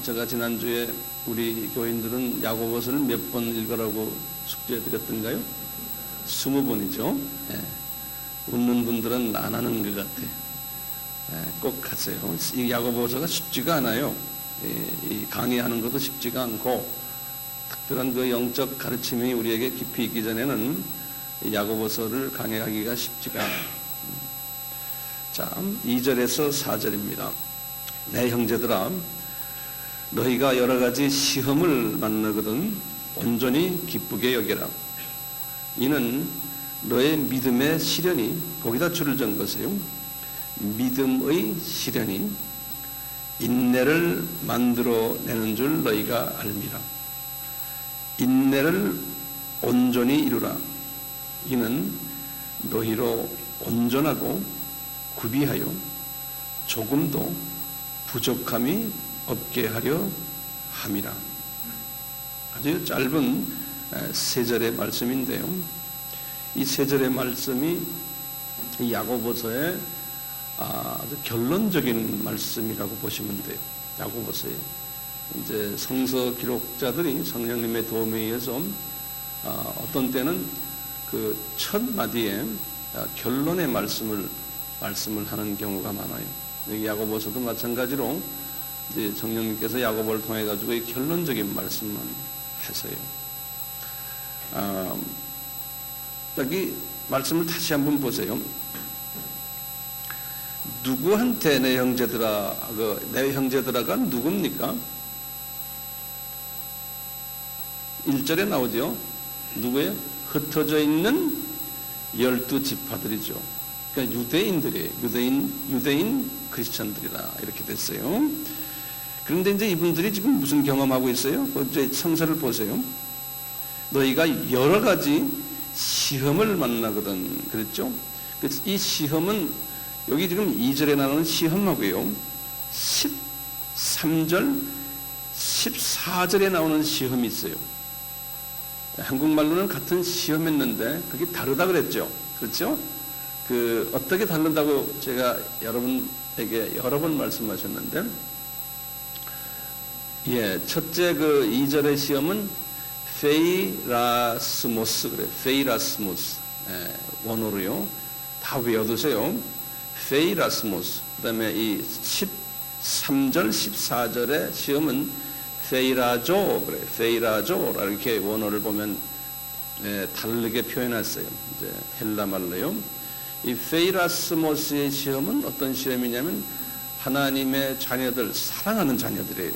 제가 지난주에 우리 교인들은 야고보서를 몇 번 읽으라고 숙제해 드렸던가요? 20번이죠. 예. 웃는 분들은 안 하는 것 같아. 예, 꼭 하세요. 이 야고보서가 쉽지가 않아요. 이 강의하는 것도 쉽지가 않고 특별한 그 영적 가르침이 우리에게 깊이 있기 전에는 이 야고보서를 강의하기가 쉽지가 않아요. 자, 2절에서 4절입니다. 내 형제들아, 너희가 여러 가지 시험을 만나거든 온전히 기쁘게 여겨라. 이는 너의 믿음의 시련이, 거기다 줄을 전 것이에요. 믿음의 시련이 인내를 만들어내는 줄 너희가 알미라. 인내를 온전히 이루라. 이는 너희로 온전하고 구비하여 조금도 부족함이 없게 하려 함이라. 아주 짧은 세 절의 말씀인데요. 이 세 절의 말씀이 이 야고보서의 아주 결론적인 말씀이라고 보시면 돼요. 야고보서에 이제 성서 기록자들이 성령님의 도움에 의해서 어떤 때는 그 첫 마디에 결론의 말씀을 하는 경우가 많아요. 야고보서도 마찬가지로 이제 성령님께서 야고보를 통해 가지고 이 결론적인 말씀만 했어요. 여기 말씀을 다시 한번 보세요. 누구한테 내 형제들아, 내 형제들아가 누굽니까? 1절에 나오죠. 누구예요? 흩어져 있는 12지파들이죠. 그러니까 유대인들이에요. 유대인 크리스천들이라 이렇게 됐어요. 그런데 이제 이분들이 지금 무슨 경험하고 있어요? 이제 성서를 보세요. 너희가 여러 가지 시험을 만나거든 그랬죠? 그래서 이 시험은 여기 지금 2절에 나오는 시험하고요, 13절, 14절에 나오는 시험이 있어요. 한국말로는 같은 시험했는데 그게 다르다 그랬죠? 그렇죠? 어떻게 다르다고 제가 여러분에게 여러 번 말씀하셨는데, 첫째 2절의 시험은 페이라스모스 그래요. 페이라스모스. 원어로요. 다 외워두세요. 페이라스모스. 그 다음에 이 13절, 14절의 시험은 페이라조 그래요. 페이라조. 이렇게 원어를 보면 다르게 표현했어요. 이제 헬라 말로요. 이 페이라스모스의 시험은 어떤 시험이냐면 하나님의 자녀들, 사랑하는 자녀들이에요.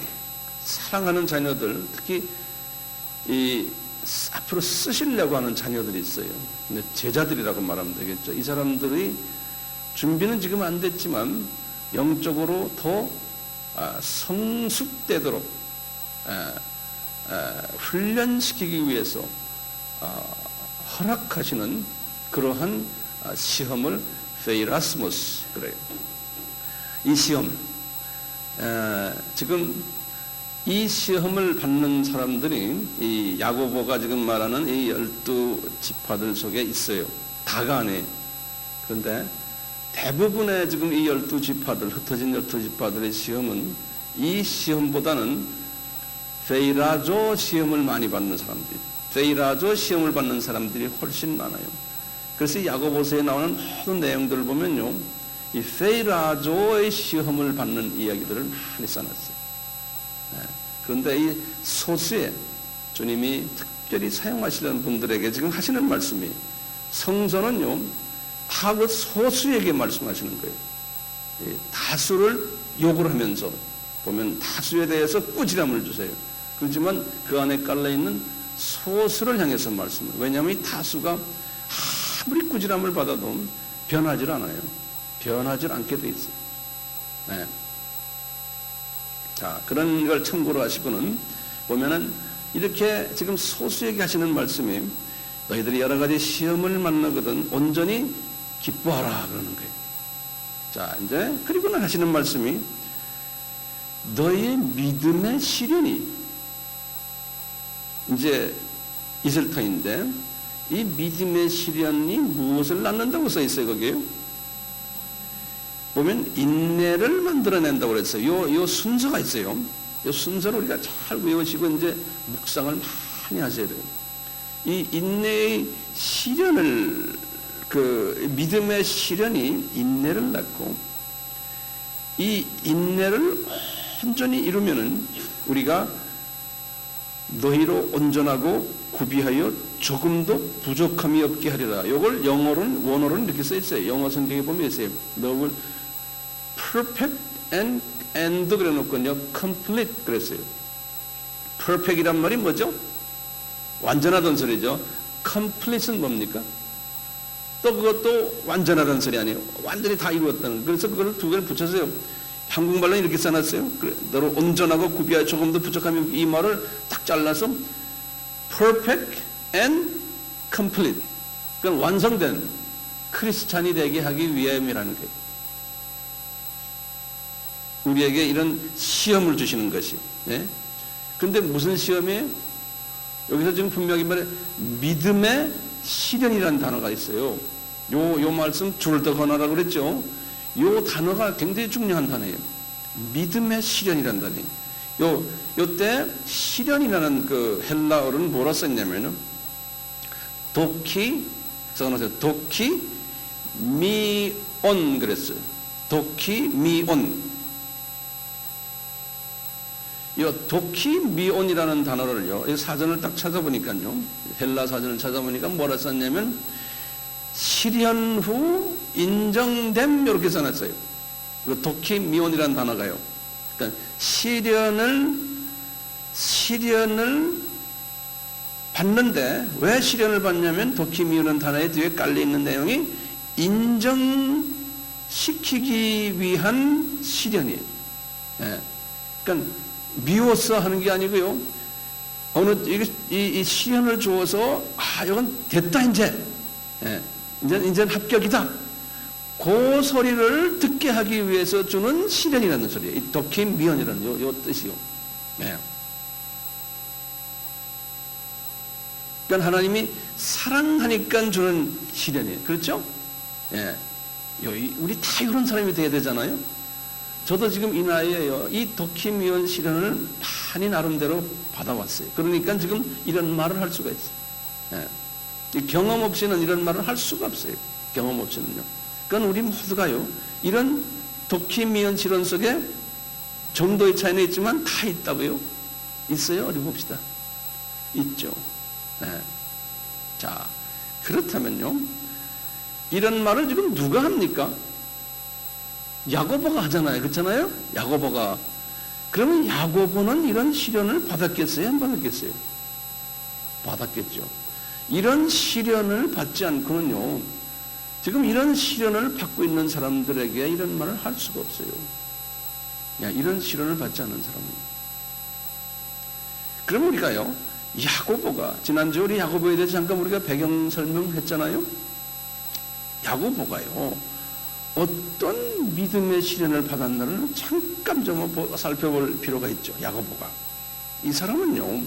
사랑하는 자녀들, 특히 이 앞으로 쓰시려고 하는 자녀들이 있어요. 근데 제자들이라고 말하면 되겠죠. 이 사람들이 준비는 지금 안 됐지만 영적으로 더 성숙되도록 훈련시키기 위해서 허락하시는 그러한 시험을 페이라스모스 그래요. 이 시험, 지금 이 시험을 받는 사람들이 이 야고보가 지금 말하는 이 12지파들 속에 있어요. 다가 아니에요. 그런데 대부분의 지금 이 12지파들, 흩어진 12지파들의 시험은 이 시험보다는 페이라조 시험을 많이 받는 사람들이, 페이라조 시험을 받는 사람들이 훨씬 많아요. 그래서 이 야고보서에 나오는 모든 내용들을 보면요, 이 페이라조의 시험을 받는 이야기들을 많이 써놨어요. 그런데 이 소수의 주님이 특별히 사용하시려는 분들에게 지금 하시는 말씀이, 성서는요 다 그 소수에게 말씀하시는 거예요. 다수를 욕을 하면서 보면 다수에 대해서 꾸지람을 주세요. 그렇지만 그 안에 깔려있는 소수를 향해서 말씀을, 왜냐하면 이 다수가 아무리 꾸지람을 받아도 변하질 않아요. 변하질 않게 돼 있어요. 자, 그런 걸 참고로 하시고는 보면은 이렇게 지금 소수에게 하시는 말씀이, 너희들이 여러 가지 시험을 만나거든 온전히 기뻐하라 그러는 거예요. 자, 이제 그리고는 하시는 말씀이 너희의 믿음의 시련이 이제 있을 터인데, 이 믿음의 시련이 무엇을 낳는다고 써 있어요 거기에요? 보면 인내를 만들어낸다고 그랬어요. 요 순서가 있어요. 이 순서를 우리가 잘 외우시고 이제 묵상을 많이 하셔야 돼요. 이 인내의 시련을, 그 믿음의 시련이 인내를 낳고, 이 인내를 온전히 이루면은 우리가 너희로 온전하고 구비하여 조금도 부족함이 없게 하리라. 이걸 원어로는 이렇게 써 있어요. 영어 성경에 보면 있어요. 너를 perfect and 그래 놓고요, complete 그랬어요. perfect이란 말이 뭐죠? 완전하다는 소리죠. complete는 뭡니까? 또 그것도 완전하다는 소리 아니에요. 완전히 다 이루었다는. 그래서 그걸 두 개를 붙여서요. 한국말로 이렇게 써놨어요. 그래, 너로 온전하고 구비하여 조금도 부족함이, 이 말을 딱 잘라서 perfect and complete. 그건 완성된 크리스찬이 되게 하기 위함이라는 거예요. 우리에게 이런 시험을 주시는 것이. 예? 근데 무슨 시험이에요? 여기서 지금 분명히 말해 믿음의 시련이라는 단어가 있어요. 요 말씀 줄을 더 건하라고 그랬죠. 요 단어가 굉장히 중요한 단어예요. 믿음의 시련이라는 단어예요. 요때 시련이라는 그 헬라어는 뭐라 썼냐면은 도키, 써놓으세요. 도키 미온 그랬어요. 도키 미온. 이 도키 미온이라는 단어를요, 이 사전을 딱 찾아보니까요, 헬라 사전을 찾아보니까 뭐라 썼냐면 시련 후 인정됨 이렇게 써놨어요. 도키 미온이라는 단어가요. 그러니까 시련을 받는데 왜 시련을 받냐면 도키 미온이라는 단어에 뒤에 깔려 있는 내용이 인정시키기 위한 시련이에요. 예. 그러니까 미워서 하는 게 아니고요. 이 시련을 주어서 이건 됐다 이제. 예. 이제 합격이다. 그 소리를 듣게 하기 위해서 주는 시련이라는 소리예요. 이 도킴 미연이라는 요 뜻이요. 네. 그러니까 하나님이 사랑하니까 주는 시련이에요. 그렇죠? 예. 우리 다 이런 사람이 돼야 되잖아요. 저도 지금 이 나이에요. 이 도킴 미연 시련을 많이 나름대로 받아왔어요. 그러니까 지금 이런 말을 할 수가 있어요. 예. 경험 없이는 이런 말을 할 수가 없어요. 경험 없이는요. 그건 우리 모두가요, 이런 도키미연 시련 속에 정도의 차이는 있지만 다 있다고요. 있어요? 어디 봅시다. 있죠. 네. 자, 그렇다면요, 이런 말을 지금 누가 합니까? 야고보가 하잖아요. 그렇잖아요? 야고보가. 그러면 야고보는 이런 시련을 받았겠어요? 안 받았겠어요? 받았겠죠. 이런 시련을 받지 않고는요, 지금 이런 시련을 받고 있는 사람들에게 이런 말을 할 수가 없어요. 이런 시련을 받지 않는 사람은. 그럼 우리가요, 야고보가, 지난주 우리 야고보에 대해서 잠깐 우리가 배경 설명했잖아요. 야고보가요, 어떤 믿음의 시련을 받았나를 잠깐 좀 살펴볼 필요가 있죠. 야고보가. 이 사람은요,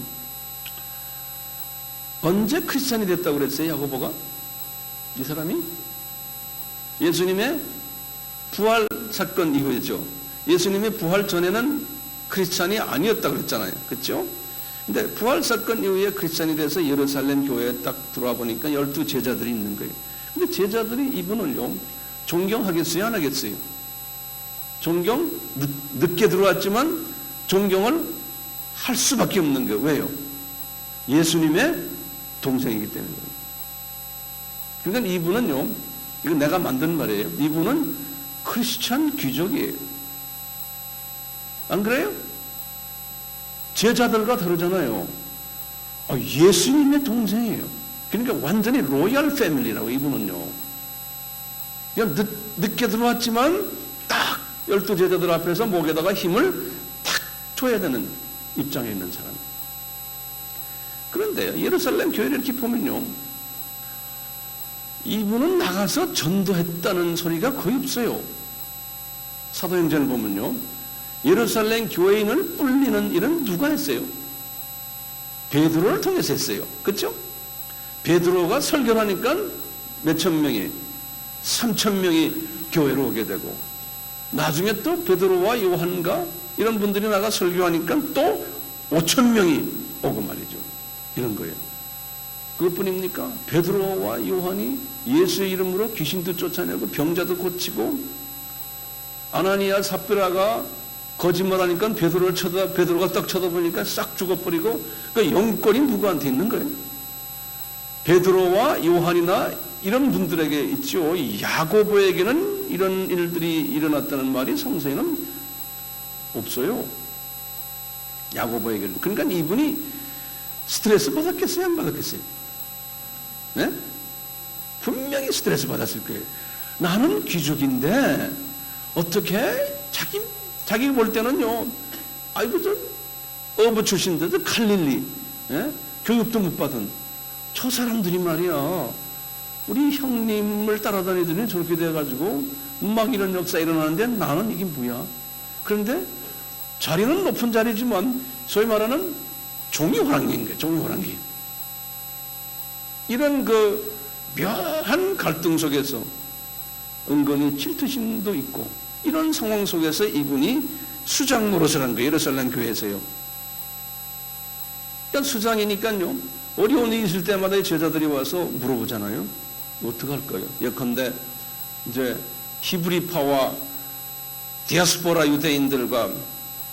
언제 크리스찬이 됐다고 그랬어요, 야고보가? 이 사람이? 예수님의 부활 사건 이후였죠. 예수님의 부활 전에는 크리스찬이 아니었다고 그랬잖아요. 그렇죠? 근데 부활 사건 이후에 크리스찬이 돼서 예루살렘 교회에 딱 들어와 보니까 12 제자들이 있는 거예요. 근데 제자들이 이분을요, 존경하겠어요, 안 하겠어요? 존경? 늦게 들어왔지만 존경을 할 수밖에 없는 거예요. 왜요? 예수님의 동생이기 때문에. 그러니까 이분은요, 이거 내가 만든 말이에요. 이분은 크리스찬 귀족이에요. 안 그래요? 제자들과 다르잖아요. 예수님의 동생이에요. 그러니까 완전히 로얄 패밀리라고, 이분은요. 그냥 늦게 들어왔지만 딱 12 제자들 앞에서 목에다가 힘을 탁 줘야 되는 입장에 있는 사람. 그런데 예루살렘 교회를 이렇게 보면요, 이분은 나가서 전도했다는 소리가 거의 없어요. 사도행전을 보면요, 예루살렘 교회인을 뿔리는 일은 누가 했어요? 베드로를 통해서 했어요. 그렇죠? 베드로가 설교를 하니까 몇천 명이, 3천 명이 교회로 오게 되고, 나중에 또 베드로와 요한과 이런 분들이 나가 설교하니까 또 5천 명이 오고 말이죠. 이런 거예요. 그것뿐입니까? 베드로와 요한이 예수의 이름으로 귀신도 쫓아내고 병자도 고치고, 아나니아 삽비라가 거짓말하니까 베드로가 딱 쳐다보니까 싹 죽어버리고, 그 영권이 누구한테 있는 거예요? 베드로와 요한이나 이런 분들에게 있죠. 야고보에게는 이런 일들이 일어났다는 말이 성서에는 없어요. 야고보에게는. 그러니까 이분이 스트레스 받았겠어요? 안 받았겠어요? 네? 분명히 스트레스 받았을 거예요. 나는 귀족인데 어떻게 자기 볼 때는요, 아이고 저 어부 출신들 갈릴리, 예? 교육도 못 받은 저 사람들이 말이야, 우리 형님을 따라다니더니 저렇게 돼가지고 막 이런 역사 일어나는데 나는 이게 뭐야? 그런데 자리는 높은 자리지만 소위 말하는 종이 호랑기인 거예요. 종이 호랑기. 이런 그 묘한 갈등 속에서 은근히 질투심도 있고, 이런 상황 속에서 이분이 수장 노릇을 한 거예요. 예루살렘 교회에서요. 그러니까 수장이니까요, 어려운 일이 있을 때마다 제자들이 와서 물어보잖아요. 어떻게 할 거예요? 예컨대 이제 히브리파와 디아스포라 유대인들과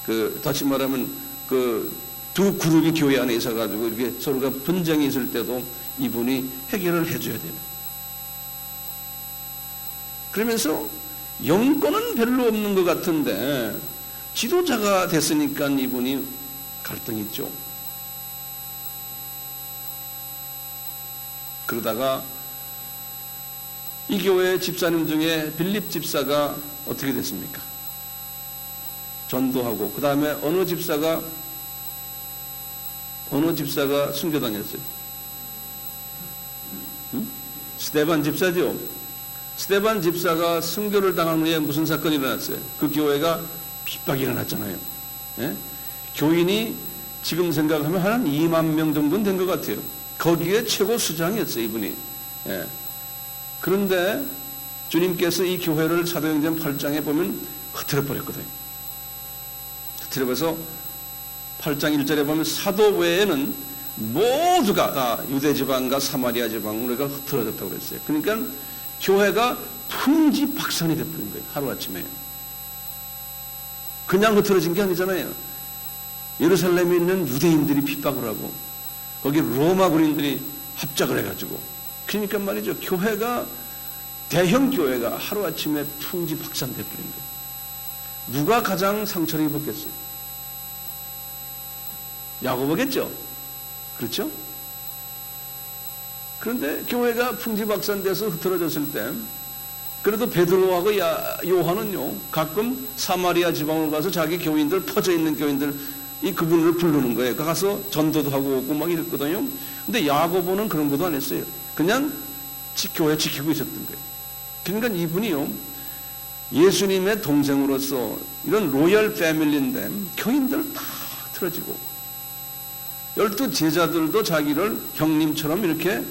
그 다시 말하면 그 두 그룹이 교회 안에 있어가지고 이렇게 서로가 분쟁이 있을 때도 이분이 해결을 해줘야 돼요. 그러면서 영권은 별로 없는 것 같은데 지도자가 됐으니까 이분이 갈등이 있죠. 그러다가 이 교회 집사님 중에 빌립 집사가 어떻게 됐습니까? 전도하고, 그 다음에 어느 집사가 순교당했어요? 스데반 집사죠. 스데반 집사가 순교를 당한 후에 무슨 사건이 일어났어요? 그 교회가 핍박이 일어났잖아요. 예? 교인이 지금 생각하면 한 2만 명 정도는 된 것 같아요. 거기에 최고 수장이었어요, 이분이. 예. 그런데 주님께서 이 교회를 사도행전 8장에 보면 흐트려 버렸거든요. 흐트려버려서 8장 1절에 보면 사도 외에는 모두가 다 유대 지방과 사마리아 지방으로 흐트러졌다고 그랬어요. 그러니까 교회가 풍지박산이 되어버린 거예요. 하루아침에. 그냥 흐트러진 게 아니잖아요. 예루살렘에 있는 유대인들이 핍박을 하고 거기 로마 군인들이 합작을 해가지고, 그러니까 말이죠, 교회가, 대형 교회가 하루아침에 풍지박산되어버린 거예요. 누가 가장 상처를 입었겠어요? 야고보겠죠? 그렇죠? 그런데 교회가 풍지박산돼서 흐트러졌을 때, 그래도 베드로하고 요한은요, 가끔 사마리아 지방으로 가서 자기 교인들, 퍼져 있는 교인들, 그분을 부르는 거예요. 가서 전도도 하고 오고 막 이랬거든요. 근데 야고보는 그런 것도 안 했어요. 그냥 교회 지키고 있었던 거예요. 그러니까 이분이요, 예수님의 동생으로서 이런 로열 패밀리인데 교인들 다 틀어지고, 12 제자들도 자기를 형님처럼 이렇게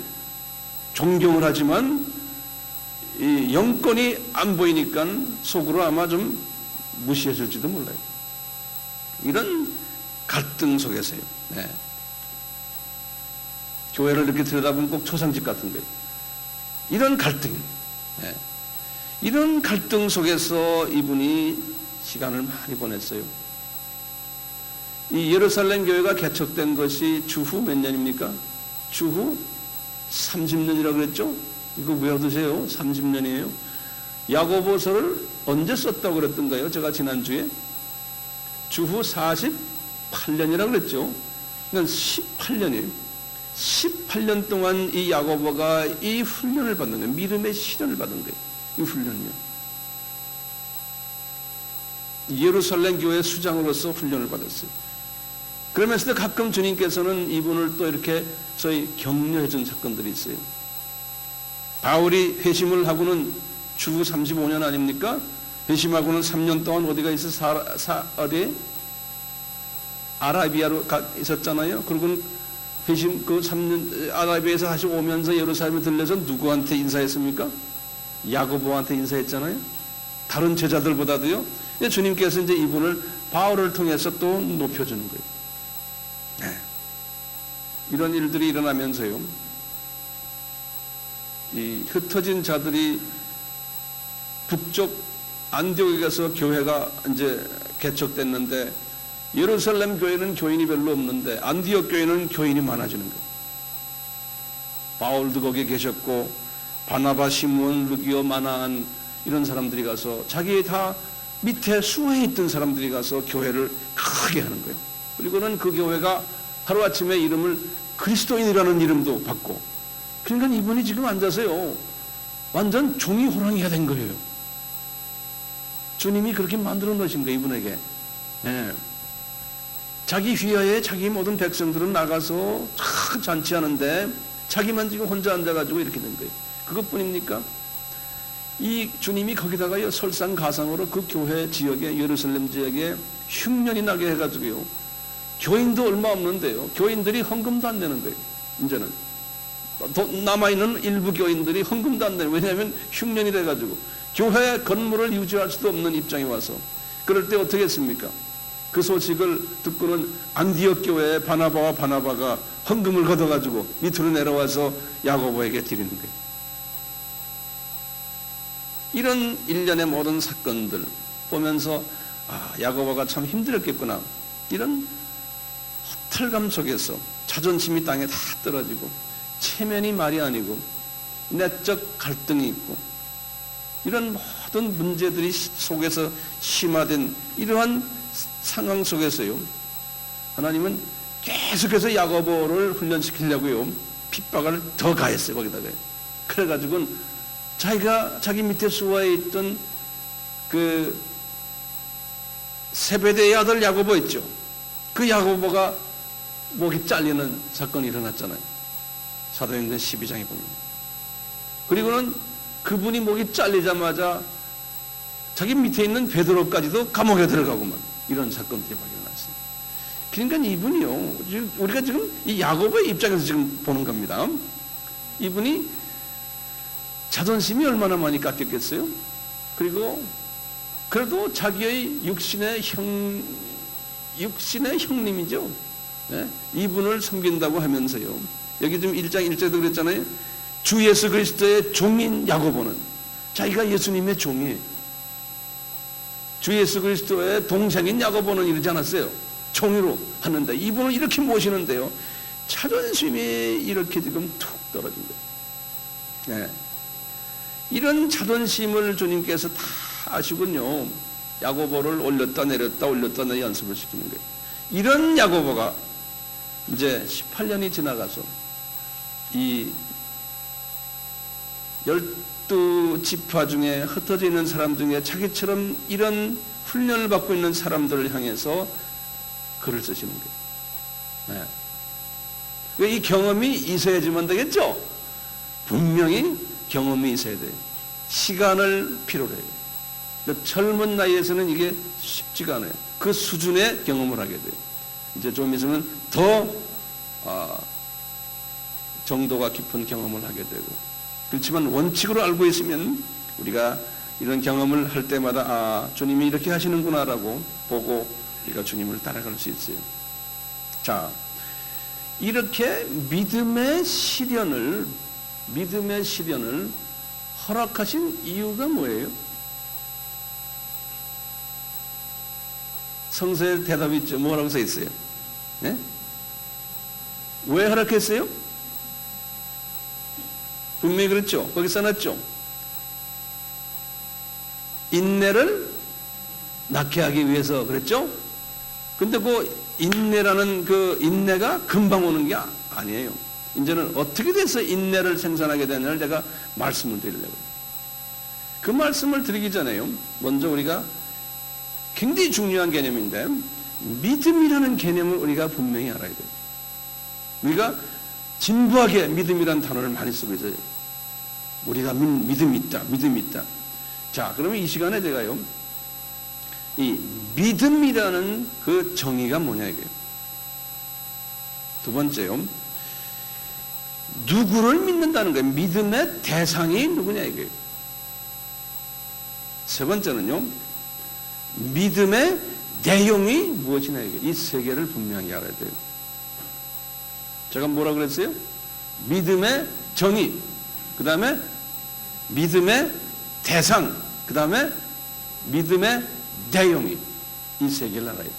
존경을 하지만 이 영권이 안 보이니까 속으로 아마 좀 무시했을지도 몰라요. 이런 갈등 속에서요. 네. 교회를 이렇게 들여다보면 꼭 초상집 같은 거예요. 이런 갈등. 네. 이런 갈등 속에서 이분이 시간을 많이 보냈어요. 이 예루살렘 교회가 개척된 것이 주후 몇 년입니까? 주후 30년이라고 그랬죠? 이거 외워두세요. 30년이에요. 야고보서를 언제 썼다고 그랬던가요? 제가 지난주에 주후 48년이라고 그랬죠. 그러니까 18년이에요. 18년 동안 이 야고보가 이 훈련을 받는 거예요. 믿음의 시련을 받은 거예요. 이 훈련이요. 예루살렘 교회 수장으로서 훈련을 받았어요. 그러면서도 가끔 주님께서는 이분을 또 이렇게 저희 격려해 준 사건들이 있어요. 바울이 회심을 하고는 주후 35년 아닙니까? 회심하고는 3년 동안 어디가 있어? 어디? 아라비아로 있었잖아요. 그리고 회심 그 3년 아라비아에서 다시 오면서 예루살렘에 들려서 누구한테 인사했습니까? 야고보한테 인사했잖아요. 다른 제자들보다도요. 근데 주님께서 이제 이분을 바울을 통해서 또 높여주는 거예요. 네. 이런 일들이 일어나면서요, 이 흩어진 자들이 북쪽 안디옥에 가서 교회가 이제 개척됐는데, 예루살렘 교회는 교인이 별로 없는데 안디옥 교회는 교인이 많아지는 거예요. 바울도 거기에 계셨고, 바나바, 시므온, 루기오, 마나안 이런 사람들이 가서 자기 다 밑에 수호에 있던 사람들이 가서 교회를 크게 하는 거예요. 그리고는 그 교회가 하루아침에 이름을 그리스도인이라는 이름도 받고, 그러니까 이분이 지금 앉아서요 완전 종이 호랑이가 된 거예요. 주님이 그렇게 만들어 놓으신 거예요, 이분에게. 네. 자기 휘하에 자기 모든 백성들은 나가서 참 잔치하는데 자기만 지금 혼자 앉아가지고 이렇게 된 거예요. 그것뿐입니까? 이 주님이 거기다가 설상가상으로 그 교회 지역에, 예루살렘 지역에 흉년이 나게 해가지고요, 교인도 얼마 없는데요, 교인들이 헌금도 안 내는 거예요. 이제는 남아있는 일부 교인들이 헌금도 안 내는 거예요. 왜냐하면 흉년이 돼가지고 교회 건물을 유지할 수도 없는 입장에 와서, 그럴 때 어떻게 했습니까? 그 소식을 듣고는 안디옥 교회의 바나바가 헌금을 걷어가지고 밑으로 내려와서 야고보에게 드리는 거예요. 이런 일련의 모든 사건들 보면서 야고보가 참 힘들었겠구나. 이런 허탈감 속에서 자존심이 땅에 다 떨어지고, 체면이 말이 아니고 내적 갈등이 있고, 이런 모든 문제들이 속에서 심화된 이러한 상황 속에서요, 하나님은 계속해서 야고보를 훈련시키려고요 핍박을 더 가했어요. 거기다가 그래가지고는 자기 밑에 수하에 있던 그 세베대의 아들 야고보 있죠. 그 야고보가 목이 잘리는 사건이 일어났잖아요. 사도행전 12장에 보면. 그리고는 그분이 목이 잘리자마자 자기 밑에 있는 베드로까지도 감옥에 들어가고만, 이런 사건들이 막 일어났습니다. 그러니까 이분이요, 우리가 지금 이 야고보의 입장에서 지금 보는 겁니다. 이분이 자존심이 얼마나 많이 깎였겠어요? 그리고 그래도 자기의 육신의 형님이죠. 네? 이분을 섬긴다고 하면서요, 여기 지금 1장 1절에도 그랬잖아요. 주 예수 그리스도의 종인 야고보는 자기가 예수님의 종이에요. 주 예수 그리스도의 동생인 야고보는 이러지 않았어요. 종이로 하는데 이분을 이렇게 모시는데요, 자존심이 이렇게 지금 툭 떨어진 거예요. 네. 이런 자존심을 주님께서 다 아시군요. 야고보를 올렸다 내렸다 연습을 시키는 거예요. 이런 야고보가 이제 18년이 지나가서 이 12지파 중에 흩어져 있는 사람 중에 자기처럼 이런 훈련을 받고 있는 사람들을 향해서 글을 쓰시는 거예요. 네. 이 경험이 있어야지만 되겠죠? 분명히 경험이 있어야 돼요. 시간을 필요로 해요. 젊은 나이에서는 이게 쉽지가 않아요. 그 수준의 경험을 하게 돼요. 이제 좀 있으면 더 정도가 깊은 경험을 하게 되고, 그렇지만 원칙으로 알고 있으면 우리가 이런 경험을 할 때마다 주님이 이렇게 하시는구나라고 보고 우리가 주님을 따라갈 수 있어요. 자, 이렇게 믿음의 시련을 허락하신 이유가 뭐예요? 성서에 대답이 있죠. 뭐라고 써 있어요? 네? 왜 허락했어요? 분명히 그렇죠. 거기 써놨죠. 인내를 낳게 하기 위해서 그랬죠. 근데 그 인내라는 그 인내가 금방 오는 게 아니에요. 이제는 어떻게 돼서 인내를 생산하게 되느냐를 제가 말씀을 드리려고요. 그 말씀을 드리기 전에요, 먼저 우리가 굉장히 중요한 개념인데, 믿음이라는 개념을 우리가 분명히 알아야 돼요. 우리가 진부하게 믿음이라는 단어를 많이 쓰고 있어요. 우리가 믿음이 있다. 자, 그러면 이 시간에 제가요, 이 믿음이라는 그 정의가 뭐냐 이거예요. 두 번째요, 누구를 믿는다는 거예요. 믿음의 대상이 누구냐 이거예요. 세 번째는요, 믿음의 내용이 무엇이냐, 이 세 개를 분명히 알아야 돼요. 제가 뭐라 그랬어요? 믿음의 정의, 그 다음에 믿음의 대상, 그 다음에 믿음의 내용이, 이 세 개를 알아야 돼요.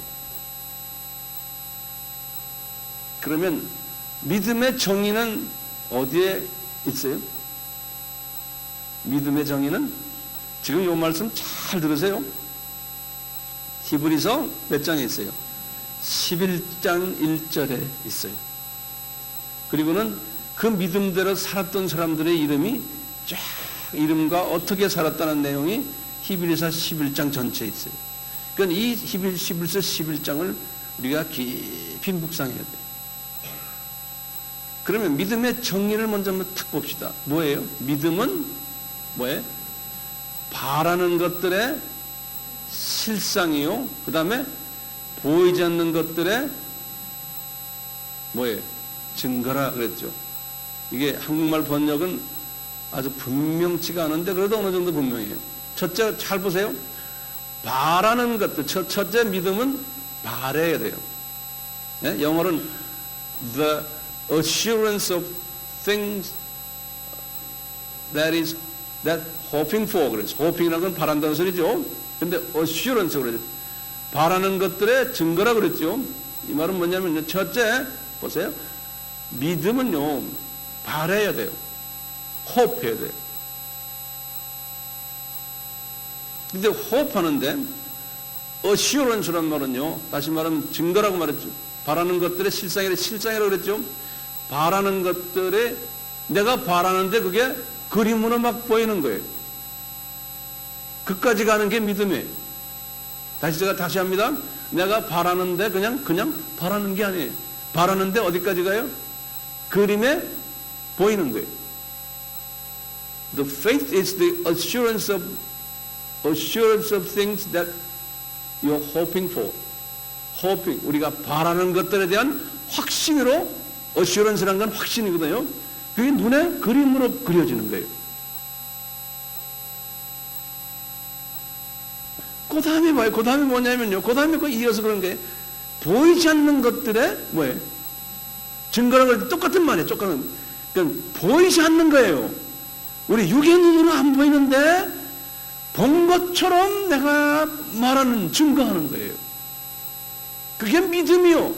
그러면 믿음의 정의는 어디에 있어요? 믿음의 정의는 지금 이 말씀 잘 들으세요. 히브리서 몇 장에 있어요? 11장 1절에 있어요. 그리고는 그 믿음대로 살았던 사람들의 이름이 쫙, 이름과 어떻게 살았다는 내용이 히브리서 11장 전체에 있어요. 그러니까 이 히브리서 11장을 우리가 깊이 묵상해야 돼요. 그러면 믿음의 정의를 먼저 한번 탁 봅시다. 뭐예요? 믿음은 뭐예요? 바라는 것들의 실상이요. 그 다음에 보이지 않는 것들의 뭐예요? 증거라 그랬죠. 이게 한국말 번역은 아주 분명치가 않은데 그래도 어느 정도 분명해요. 첫째, 잘 보세요. 바라는 것들, 첫째 믿음은 바라야 돼요. 네? 영어로는 the assurance of things that hoping for 그래서 hoping이라는 건 바란다는 소리죠. 근데 assurance 그러죠. 바라는 것들의 증거라 그랬죠. 이 말은 뭐냐면 첫째 보세요. 믿음은요 바라야 돼요. hope 해야 돼요. 근데 hope 하는데 assurance란 말은요 다시 말하면 증거라고 말했죠. 바라는 것들의 실상이라고 그랬죠. 바라는 것들에 내가 바라는데 그게 그림으로 막 보이는 거예요. 그까지 가는 게 믿음이에요. 제가 다시 합니다. 내가 바라는데 그냥 바라는 게 아니에요. 바라는데 어디까지 가요? 그림에 보이는 거예요. The faith is the assurance of things that you're hoping for. hoping, 우리가 바라는 것들에 대한 확신으로, assurance라는 건 확신이거든요. 그게 눈에 그림으로 그려지는 거예요. 그 다음에 뭐예요? 그 다음에 뭐냐면요. 그 다음에 이어서 그런 게 보이지 않는 것들의 뭐예요? 증거라고 할 때 똑같은 말이에요. 똑같은. 그러니까 보이지 않는 거예요. 우리 육의 눈으로 안 보이는데 본 것처럼 내가 말하는, 증거하는 거예요. 그게 믿음이요.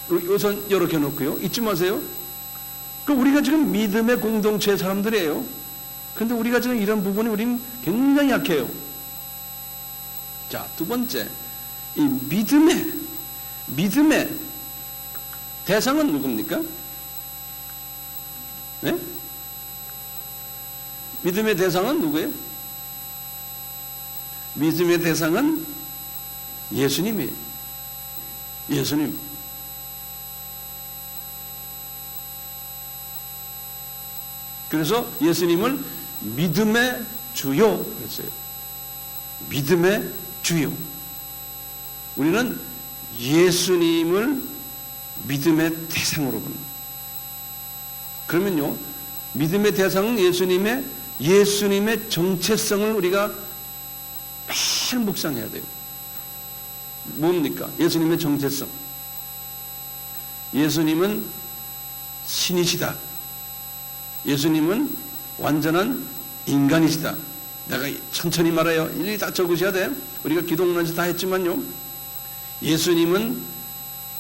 우선 이렇게 놓고요. 잊지 마세요. 우리가 지금 믿음의 공동체의 사람들이에요. 그런데 우리가 지금 이런 부분이 우리는 굉장히 약해요. 자, 두 번째, 이 믿음의 대상은 누굽니까? 네? 믿음의 대상은 누구예요? 믿음의 대상은 예수님이에요. 예수님. 그래서 예수님을 믿음의 주요 그랬어요. 믿음의 주요. 우리는 예수님을 믿음의 대상으로 보는 거예요. 그러면요, 믿음의 대상은 예수님의 정체성을 우리가 매일 묵상해야 돼요. 뭡니까? 예수님의 정체성. 예수님은 신이시다. 예수님은 완전한 인간이시다. 내가 천천히 말해요. 일일이 다 적으셔야 돼. 우리가 기독론에서 다 했지만요. 예수님은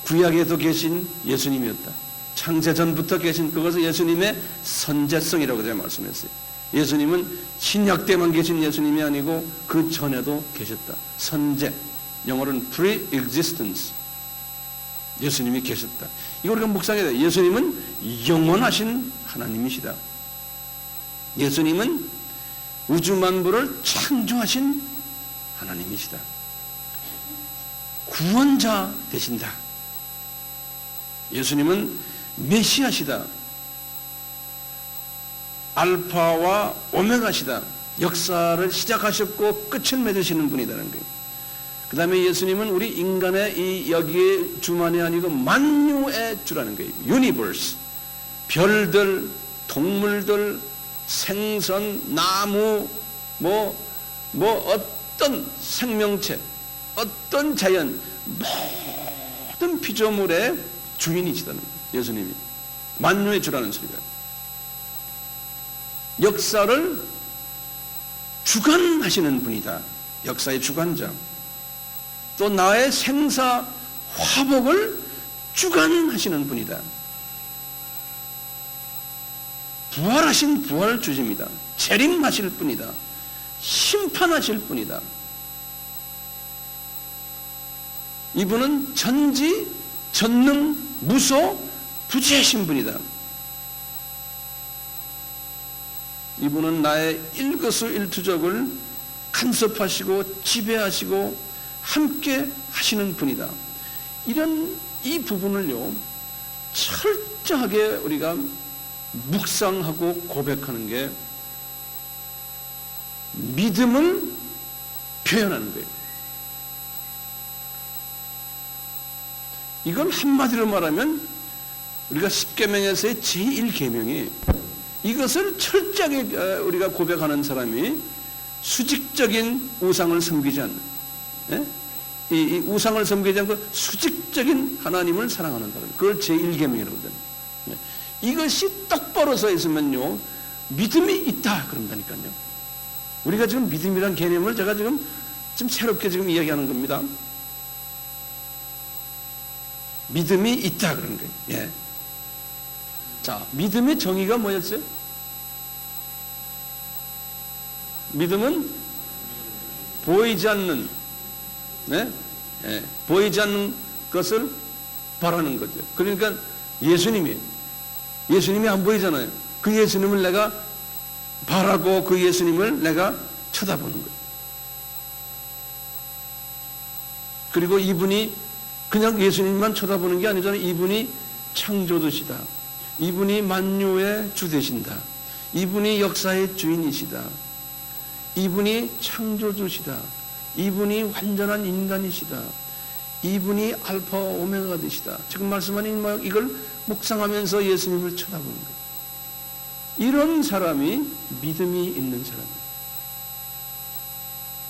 구약에도 계신 예수님이었다. 창세전부터 계신 그것을 예수님의 선제성이라고 제가 말씀했어요. 예수님은 신약 때만 계신 예수님이 아니고 그 전에도 계셨다. 선제. 영어로는 pre-existence. 예수님이 계셨다. 이걸 우리가 묵상해야 돼요. 예수님은 영원하신 하나님이시다. 예수님은 우주 만물을 창조하신 하나님이시다. 구원자 되신다. 예수님은 메시아시다. 알파와 오메가시다. 역사를 시작하셨고 끝을 맺으시는 분이라는 거예요. 그 다음에 예수님은 우리 인간의 이 여기의 주만이 아니고 만유의 주라는 거예요. 유니버스. 별들, 동물들, 생선, 나무, 어떤 생명체, 어떤 자연, 모든 피조물의 주인이시다는 거예요. 예수님이 만유의 주라는 소리가. 역사를 주관하시는 분이다. 역사의 주관자. 또 나의 생사 화복을 주관하시는 분이다. 부활하신 부활주십니다. 재림하실 분이다. 심판하실 분이다. 이분은 전지, 전능, 무소, 부지하신 분이다. 이분은 나의 일거수일투족을 간섭하시고 지배하시고 함께 하시는 분이다. 이런 이 부분을요, 철저하게 우리가 묵상하고 고백하는 게 믿음을 표현하는 거예요. 이걸 한마디로 말하면 우리가 십계명에서의 제1계명이 이것을 철저하게 우리가 고백하는 사람이 수직적인 우상을 섬기지 않는, 이 우상을 섬기지 않고 수직적인 하나님을 사랑하는 사람, 그걸 제1계명이라고 그러거든요. 이것이 똑바로 서 있으면요, 믿음이 있다 그런다니까요. 우리가 지금 믿음이라는 개념을 제가 지금 새롭게 지금 이야기하는 겁니다. 믿음이 있다 그런 거예요. 예. 자, 믿음의 정의가 뭐였어요? 믿음은 보이지 않는, 보이지 않는 것을 바라는 거죠. 그러니까 예수님이 안 보이잖아요. 그 예수님을 내가 바라고 그 예수님을 내가 쳐다보는 거예요. 그리고 이분이 그냥 예수님만 쳐다보는 게 아니잖아요. 이분이 창조주시다. 이분이 만유의 주 되신다. 이분이 역사의 주인이시다. 이분이 창조주시다. 이분이 완전한 인간이시다. 이분이 알파 오메가 되시다. 지금 말씀하는 이걸 묵상하면서 예수님을 쳐다보는 거예요. 이런 사람이 믿음이 있는 사람이에요.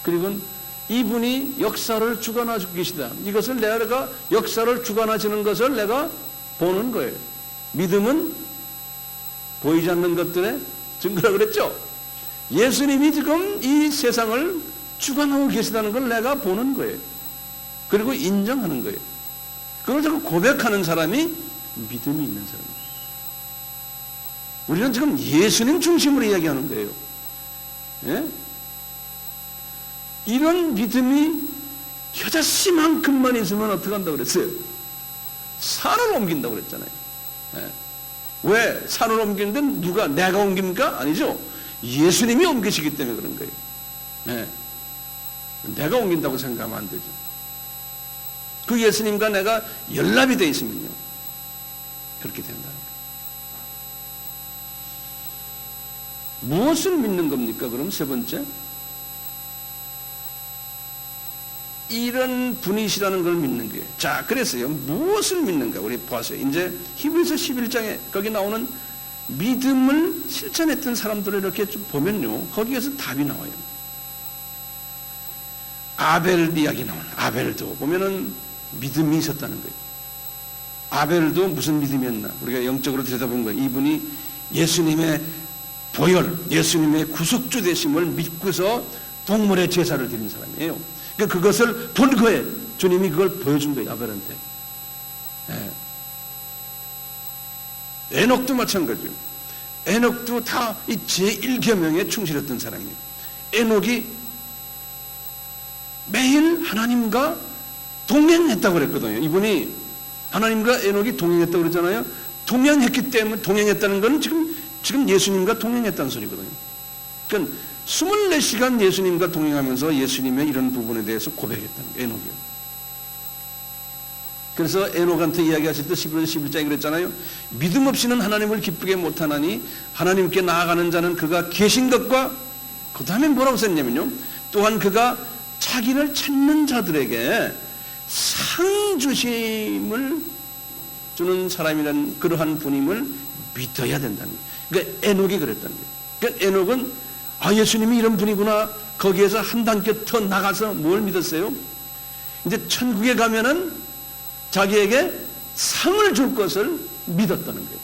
그리고 이분이 역사를 주관하시고 계시다. 이것을 내가 역사를 주관하시는 것을 내가 보는 거예요. 믿음은 보이지 않는 것들의 증거라고 그랬죠. 예수님이 지금 이 세상을 주관하고 계시다는 걸 내가 보는 거예요. 그리고 인정하는 거예요. 그걸 자꾸 고백하는 사람이 믿음이 있는 사람이에요. 우리는 지금 예수님 중심으로 이야기하는 거예요. 예? 이런 믿음이 겨자씨만큼만 있으면 어떻게 한다고 그랬어요? 산을 옮긴다고 그랬잖아요. 예. 왜 산을 옮기는데 누가 내가 옮깁니까? 아니죠. 예수님이 옮기시기 때문에 그런 거예요. 예. 내가 옮긴다고 생각하면 안 되죠. 그 예수님과 내가 연합이 되어 있으면요, 그렇게 된다는 거예요. 무엇을 믿는 겁니까? 그럼 세 번째, 이런 분이시라는 걸 믿는 거예요. 자, 그래서요, 무엇을 믿는가 우리 보았어요. 이제 히브리서 11장에 거기 나오는 믿음을 실천했던 사람들을 이렇게 쭉 보면요, 거기에서 답이 나와요. 아벨 이야기 나오는, 아벨도 보면은 믿음이 있었다는 거예요. 아벨도 무슨 믿음이었나? 우리가 영적으로 들여다본 거예요. 이분이 예수님의 보혈, 예수님의 구속주 되심을 믿고서 동물의 제사를 드린 사람이에요. 그러니까 그것을 본 거예요. 주님이 그걸 보여준 거예요, 아벨한테. 예. 에녹도 마찬가지예요. 에녹도 다 이 제1계명에 충실했던 사람이에요. 에녹이 매일 하나님과 동행했다고 그랬거든요. 이분이 하나님과 에녹이 동행했다고 그러잖아요. 동행했기 때문에, 동행했다는 건 지금 예수님과 동행했다는 소리거든요. 그러니까 24시간 예수님과 동행하면서 예수님의 이런 부분에 대해서 고백했다는 거예요, 에녹이요. 그래서 에녹한테 이야기하실 때 11장에 그랬잖아요. 믿음 없이는 하나님을 기쁘게 못하나니 하나님께 나아가는 자는 그가 계신 것과, 그 다음에 뭐라고 썼냐면요, 또한 그가 자기를 찾는 자들에게 상 주심을 주는 사람이라는 그러한 분임을 믿어야 된다는 거예요. 그러니까 에녹이 그랬다는 거예요. 그러니까 에녹은 예수님이 이런 분이구나. 거기에서 한 단계 더 나가서 뭘 믿었어요? 이제 천국에 가면은 자기에게 상을 줄 것을 믿었다는 거예요.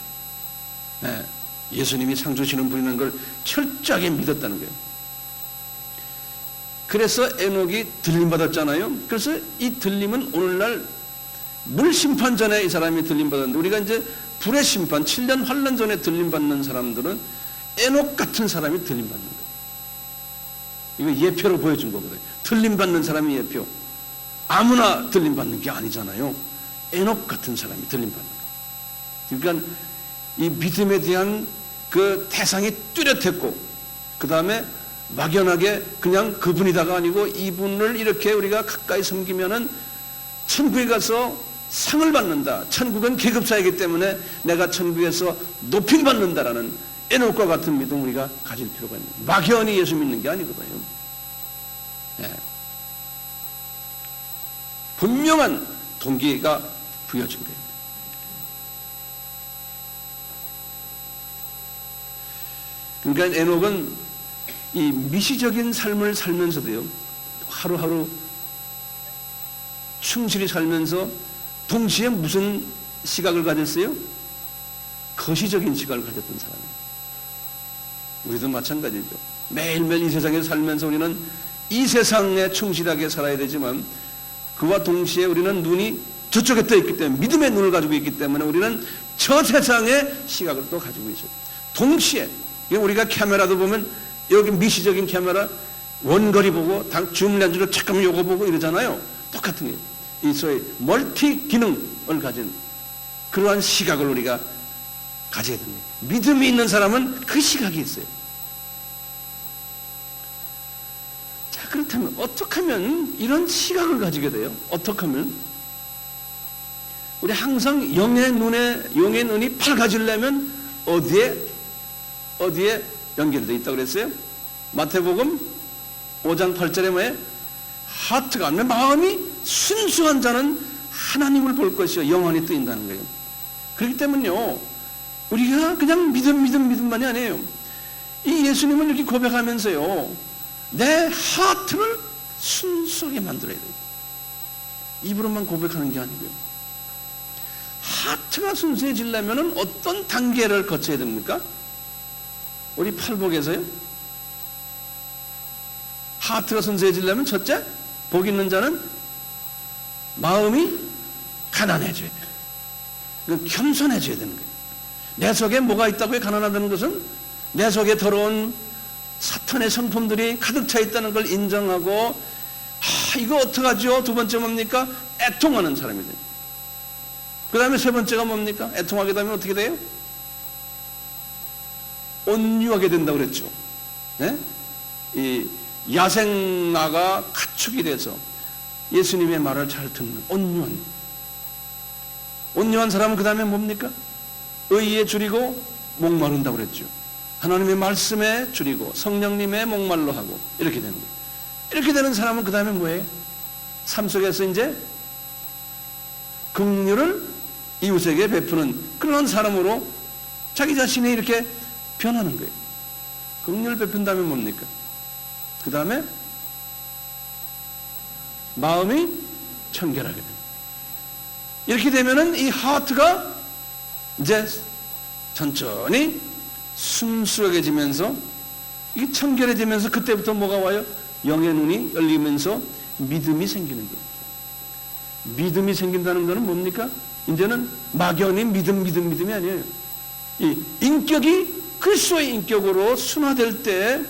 네, 예수님이 상 주시는 분이라는 걸 철저하게 믿었다는 거예요. 그래서 에녹이 들림 받았잖아요. 그래서 이 들림은 오늘날 물 심판 전에 이 사람이 들림 받았는데, 우리가 이제 불의 심판 7년 환란 전에 들림 받는 사람들은 에녹 같은 사람이 들림 받는 거예요. 이거 예표로 보여준 거거든요. 들림 받는 사람이 예표. 아무나 들림 받는 게 아니잖아요. 에녹 같은 사람이 들림 받는 거예요. 그러니까 이 믿음에 대한 그 대상이 뚜렷했고, 그 다음에 막연하게 그냥 그분이다가 아니고 이분을 이렇게 우리가 가까이 섬기면은 천국에 가서 상을 받는다. 천국은 계급사이기 때문에 내가 천국에서 높임 받는다라는 에녹과 같은 믿음 우리가 가질 필요가 있는 거예요. 막연히 예수 믿는 게 아니거든요. 네. 분명한 동기가 부여진 거예요. 그러니까 에녹은 이 미시적인 삶을 살면서도요, 하루하루 충실히 살면서 동시에 무슨 시각을 가졌어요? 거시적인 시각을 가졌던 사람이에요. 우리도 마찬가지죠. 매일매일 이 세상에 살면서 우리는 이 세상에 충실하게 살아야 되지만, 그와 동시에 우리는 눈이 저쪽에 떠 있기 때문에, 믿음의 눈을 가지고 있기 때문에 우리는 저 세상의 시각을 또 가지고 있어요. 동시에 우리가 카메라도 보면 여기 미시적인 카메라 원거리 보고 줌 렌즈로 잠깐 요거 보고 이러잖아요. 똑같은 거예요. 이 소위 멀티 기능을 가진 그러한 시각을 우리가 가져야 됩니다. 믿음이 있는 사람은 그 시각이 있어요. 자, 그렇다면 어떻게 하면 이런 시각을 가지게 돼요? 어떻게 하면? 우리 항상 영의 눈이 밝아지려면 어디에 연결되어 있다고 그랬어요? 마태복음 5장 8절에 뭐예요? 하트가, 내 마음이 순수한 자는 하나님을 볼 것이요 영원히 뜨인다는 거예요. 그렇기 때문에요, 우리가 그냥 믿음만이 아니에요. 이 예수님을 이렇게 고백하면서요, 내 하트를 순수하게 만들어야 돼요. 입으로만 고백하는 게 아니고요. 하트가 순수해지려면 어떤 단계를 거쳐야 됩니까? 우리 팔복에서요, 하트가 순수해지려면 첫째, 복 있는 자는 마음이 가난해져야 돼요. 겸손해져야 되는 거예요. 내 속에 뭐가 있다고 가난하다는 것은 내 속에 더러운 사탄의 성품들이 가득 차 있다는 걸 인정하고, 이거 어떡하죠? 두 번째 뭡니까? 애통하는 사람이 돼요. 그 다음에 세 번째가 뭡니까? 애통하게 되면 어떻게 돼요? 온유하게 된다고 그랬죠. 네? 이 야생마가 가축이 돼서 예수님의 말을 잘 듣는 온유한 사람은 그 다음에 뭡니까? 의에 줄이고 목마른다고 그랬죠. 하나님의 말씀에 줄이고 성령님의 목말로 하고 이렇게 되는 거예요. 이렇게 되는 사람은 그 다음에 뭐예요? 삶 속에서 이제 긍휼을 이웃에게 베푸는 그런 사람으로 자기 자신이 이렇게 변하는 거예요. 긍휼 베푼다면 뭡니까? 그 다음에 마음이 청결하게 됩니다. 이렇게 되면은 이 하트가 이제 천천히 순수해지면서 이게 청결해지면서 그때부터 뭐가 와요? 영의 눈이 열리면서 믿음이 생기는 거예요. 믿음이 생긴다는 것은 뭡니까? 이제는 막연히 믿음이 아니에요. 이 인격이 그리스도의 인격으로 순화될 때,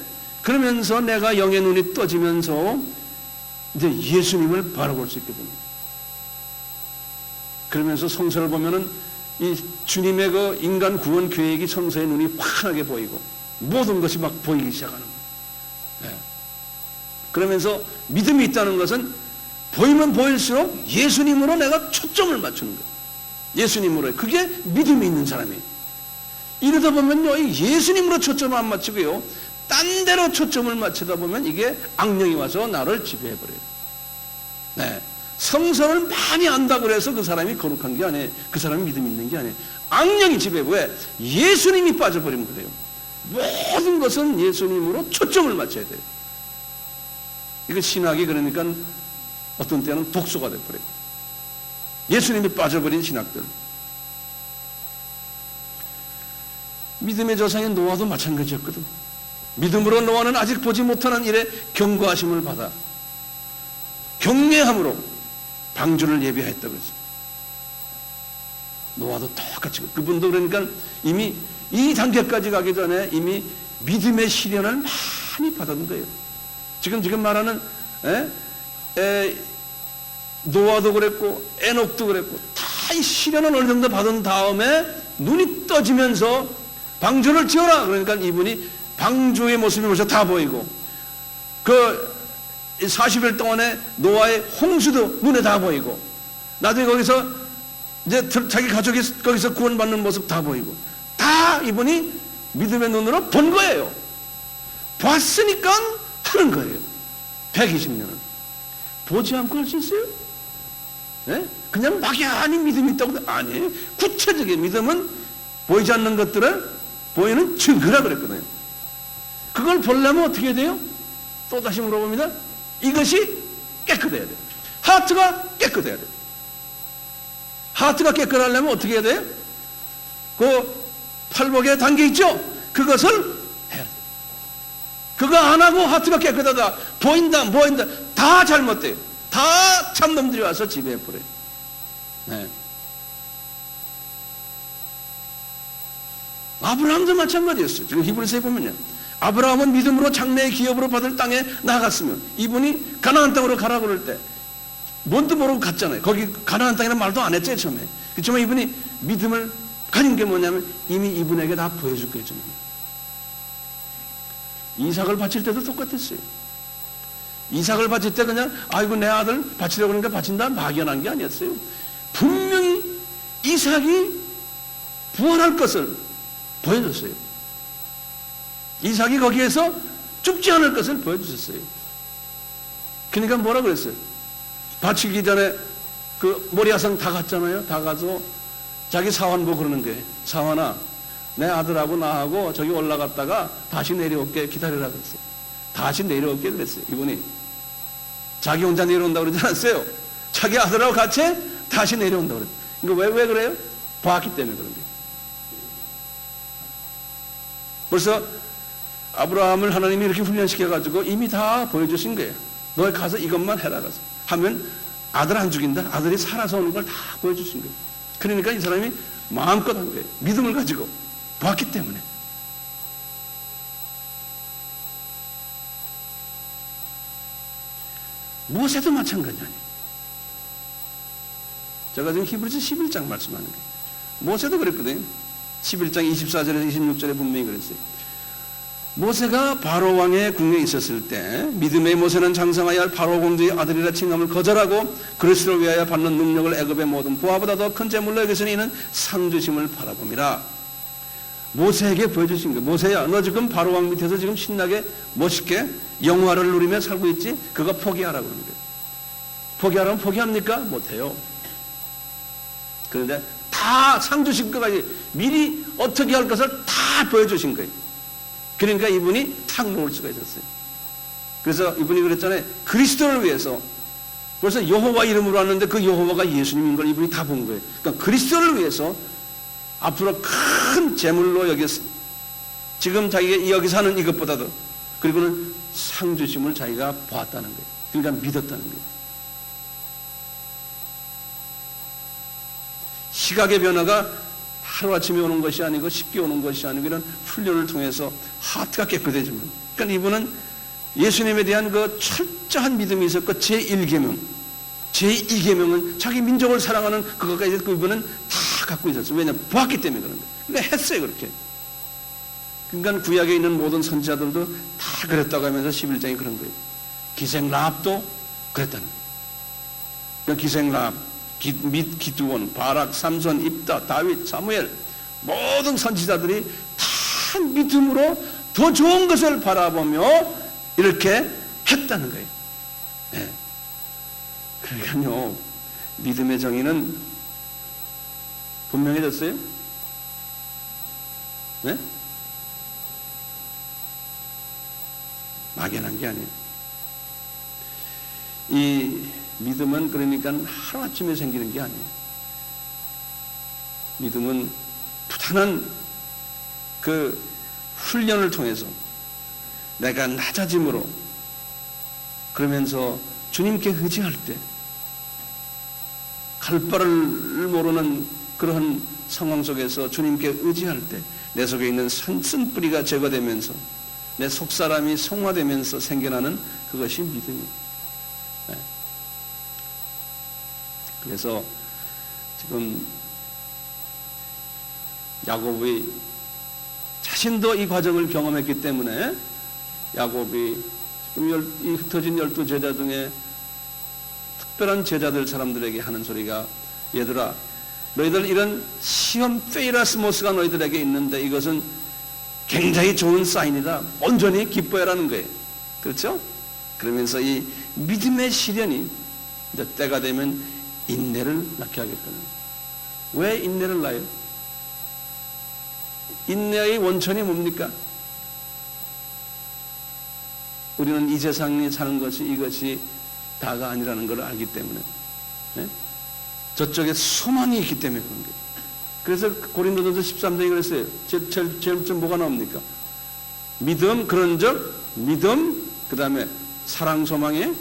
그러면서 내가 영의 눈이 떠지면서 이제 예수님을 바라볼 수 있게 됩니다. 그러면서 성서를 보면은 이 주님의 그 인간 구원 계획이 성서의 눈이 환하게 보이고 모든 것이 막 보이기 시작하는 거예요. 네. 그러면서 믿음이 있다는 것은 보이면 보일수록 예수님으로 내가 초점을 맞추는 거예요. 예수님으로. 그게 믿음이 있는 사람이에요. 이러다 보면요, 예수님으로 초점을 안 맞추고요, 딴 데로 초점을 맞추다 보면 이게 악령이 와서 나를 지배해버려요. 네. 성서를 많이 안다고 해서 그 사람이 거룩한 게 아니에요. 그 사람이 믿음이 있는 게 아니에요. 악령이 지배고 예수님이 빠져버린 거예요. 모든 것은 예수님으로 초점을 맞춰야 돼요. 이거 신학이 그러니까 어떤 때는 독소가 돼버려요. 예수님이 빠져버린 신학들. 믿음의 조상인 노아도 마찬가지였거든. 믿음으로 노아는 아직 보지 못하는 일에 경고하심을 받아 경외함으로 방주를 예비했다고 그랬어요. 노아도 똑같이 그분도 그러니까 이미 이 단계까지 가기 전에 이미 믿음의 시련을 많이 받았는 거예요. 지금 말하는 노아도 그랬고 에녹도 그랬고 다 이 시련을 어느 정도 받은 다음에 눈이 떠지면서 방주를 지어라 그러니까 이분이 방주의 모습이 벌써 다 보이고 그 40일 동안에 노아의 홍수도 눈에 다 보이고 나중에 거기서 이제 자기 가족이 거기서 구원받는 모습 다 보이고 다 이분이 믿음의 눈으로 본 거예요. 봤으니까 하는 거예요. 120년은 보지 않고 할 수 있어요? 네? 그냥 막연히 믿음이 있다고 아니에요. 구체적인 믿음은 보이지 않는 것들을 보이는 증거라 그랬거든요. 그걸 보려면 어떻게 해야 돼요? 또 다시 물어봅니다. 이것이 깨끗해야 돼요. 하트가 깨끗해야 돼요. 하트가 깨끗하려면 어떻게 해야 돼요? 그 팔복에 담겨 있죠? 그것을 해야 돼요. 그거 안 하고 하트가 깨끗하다, 보인다, 다 잘못돼요. 다 참놈들이 와서 지배해버려요. 네. 아브라함도 마찬가지였어요. 지금 히브리서에 보면요. 아브라함은 믿음으로 장래의 기업으로 받을 땅에 나갔으면 이분이 가나안 땅으로 가라고 그럴 때 뭔도 모르고 갔잖아요. 거기 가나안 땅이라는 말도 안 했죠, 처음에. 그렇지만 이분이 믿음을 가진 게 뭐냐면 이미 이분에게 다 보여줄 거예요. 이삭을 바칠 때도 똑같았어요. 이삭을 바칠 때 그냥 아이고 내 아들 바치려고 그러니까 바친다 막연한 게 아니었어요. 분명히 이삭이 부활할 것을 보여줬어요. 이삭이 거기에서 죽지 않을 것을 보여주셨어요. 그러니까 뭐라 그랬어요? 바치기 전에 그 모리아성 다 갔잖아요. 다 가서 자기 사환 보고 그러는 거예요. 사환아, 내 아들하고 나하고 저기 올라갔다가 다시 내려올게 기다리라 그랬어요. 다시 내려올게 그랬어요. 이분이 자기 혼자 내려온다고 그러지 않았어요. 자기 아들하고 같이 다시 내려온다고 그랬어요. 이거 왜 그래요? 봤기 때문에 그런 거예요. 벌써 아브라함을 하나님이 이렇게 훈련시켜가지고 이미 다 보여주신 거예요. 너 가서 이것만 해라 가서 하면 아들 안 죽인다. 아들이 살아서 오는 걸 다 보여주신 거예요. 그러니까 이 사람이 마음껏 한 거예요. 믿음을 가지고 봤기 때문에. 모세도 마찬가지 아니에요. 제가 지금 히브리서 11장 말씀하는 거예요. 모세도 그랬거든요. 11장 24절에서 26절에 분명히 그랬어요. 모세가 바로 왕의 궁에 있었을 때 믿음의 모세는 장성하여 할 바로 공주의 아들이라 칭함을 거절하고 그리스도를 위하여 받는 능력을 애굽의 모든 부하보다 더 큰 재물로 여기서는 이는 상주심을 바라봅니다. 모세에게 보여주신 거예요. 모세야, 너 지금 바로 왕 밑에서 지금 신나게 멋있게 영화를 누리며 살고 있지? 그거 포기하라고 그러는 거예요. 포기하라면 포기합니까? 못해요. 그런데 다 상주신 것까지 미리 어떻게 할 것을 다 보여주신 거예요. 그러니까 이분이 탁 놓을 수가 있었어요. 그래서 이분이 그랬잖아요. 그리스도를 위해서 벌써 여호와 이름으로 왔는데 그 여호와가 예수님인 걸 이분이 다 본 거예요. 그러니까 그리스도를 위해서 앞으로 큰 재물로 여겼어요. 지금 자기가 여기 사는 이것보다도 그리고는 상주심을 자기가 보았다는 거예요. 그러니까 믿었다는 거예요. 시각의 변화가 하루아침에 오는 것이 아니고 쉽게 오는 것이 아니고 이런 훈련을 통해서 하트가 깨끗해집니다. 그러니까 이분은 예수님에 대한 그 철저한 믿음이 있었고 제1계명, 제2계명은 자기 민족을 사랑하는 그것까지 이분은 다 갖고 있었어요. 왜냐하면 보았기 때문에 그런 거예요. 그러니까 했어요 그렇게. 그러니까 구약에 있는 모든 선지자들도 다 그랬다고 하면서 11장이 그런 거예요. 기생 라합도 그랬다는 거예요. 그러니까 기생 라합, 기드온, 바락, 삼손, 입다, 다윗, 사무엘 모든 선지자들이 다 믿음으로 더 좋은 것을 바라보며 이렇게 했다는 거예요. 네. 그러니까요, 믿음의 정의는 분명해졌어요? 네? 막연한 게 아니에요. 이 믿음은 그러니까 하루아침에 생기는 게 아니에요. 믿음은 부단한 그 훈련을 통해서 내가 낮아짐으로, 그러면서 주님께 의지할 때, 갈 바를 모르는 그러한 상황 속에서 주님께 의지할 때 내 속에 있는 쓴뿌리가 제거되면서 내 속사람이 성화되면서 생겨나는 그것이 믿음이에요. 네. 그래서 지금 야곱이 자신도 이 과정을 경험했기 때문에 야곱이 지금 이 흩어진 12제자 중에 특별한 제자들 사람들에게 하는 소리가, 얘들아, 너희들 이런 시험 페이라스모스가 너희들에게 있는데 이것은 굉장히 좋은 사인이다. 온전히 기뻐해라는 거예요. 그렇죠? 그러면서 이 믿음의 시련이 이제 때가 되면 인내를 낳게 하겠다는. 왜 인내를 낳아요? 인내의 원천이 뭡니까? 우리는 이 세상에 사는 것이 이것이 다가 아니라는 걸 알기 때문에, 네? 저쪽에 소망이 있기 때문에 그런 거예요. 그래서 고린도전서 13장에 그랬어요. 제일 뭐가 나옵니까? 믿음, 그런즉 믿음, 그 다음에 사랑, 소망에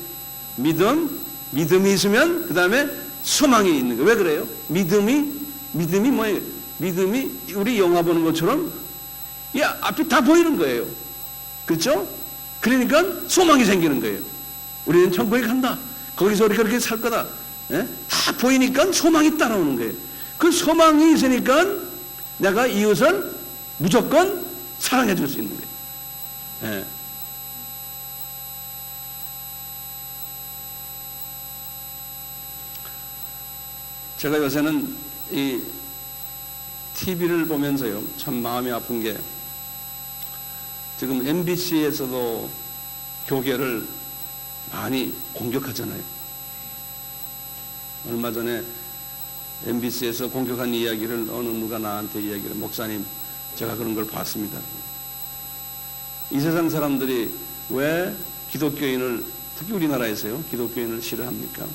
믿음이 있으면 그 다음에 소망이 있는 거예요. 왜 그래요? 믿음이 뭐예요? 믿음이 우리 영화 보는 것처럼 앞이 다 보이는 거예요. 그렇죠? 그러니까 소망이 생기는 거예요. 우리는 천국에 간다. 거기서 우리 그렇게 살 거다. 예? 다 보이니까 소망이 따라오는 거예요. 그 소망이 있으니까 내가 이웃을 무조건 사랑해 줄 수 있는 거예요. 예. 제가 요새는 이 TV를 보면서요, 참 마음이 아픈 게, 지금 MBC에서도 교계를 많이 공격하잖아요. 얼마 전에 MBC에서 공격한 이야기를 어느 누가 나한테 이야기를, 목사님, 제가 그런 걸 봤습니다. 이 세상 사람들이 왜 기독교인을, 특히 우리나라에서요, 기독교인을 싫어합니까?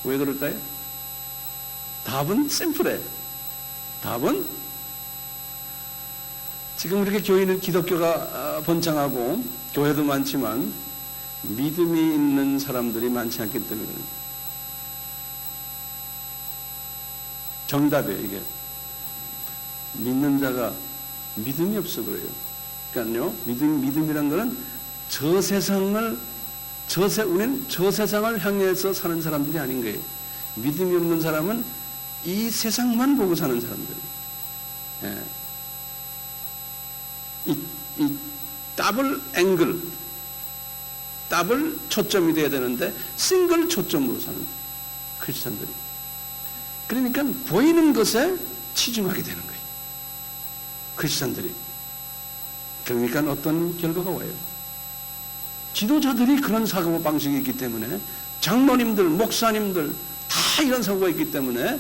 왜 그럴까요? 답은 심플해. 답은 지금 이렇게 교회는 기독교가 번창하고 교회도 많지만 믿음이 있는 사람들이 많지 않기 때문에 그래요. 정답이에요, 이게. 믿는 자가 믿음이 없어 그래요. 그러니까요, 믿음이란 거는 우리는 저 세상을 향해서 사는 사람들이 아닌 거예요. 믿음이 없는 사람은 이 세상만 보고 사는 사람들이에요. 예. 이 더블 앵글, 더블 초점이 돼야 되는데 싱글 초점으로 사는 크리스천들이. 그러니까 보이는 것에 치중하게 되는 거예요, 크리스천들이. 그러니까 어떤 결과가 와요? 지도자들이 그런 사고방식이 있기 때문에, 장로님들, 목사님들 다 이런 사고가 있기 때문에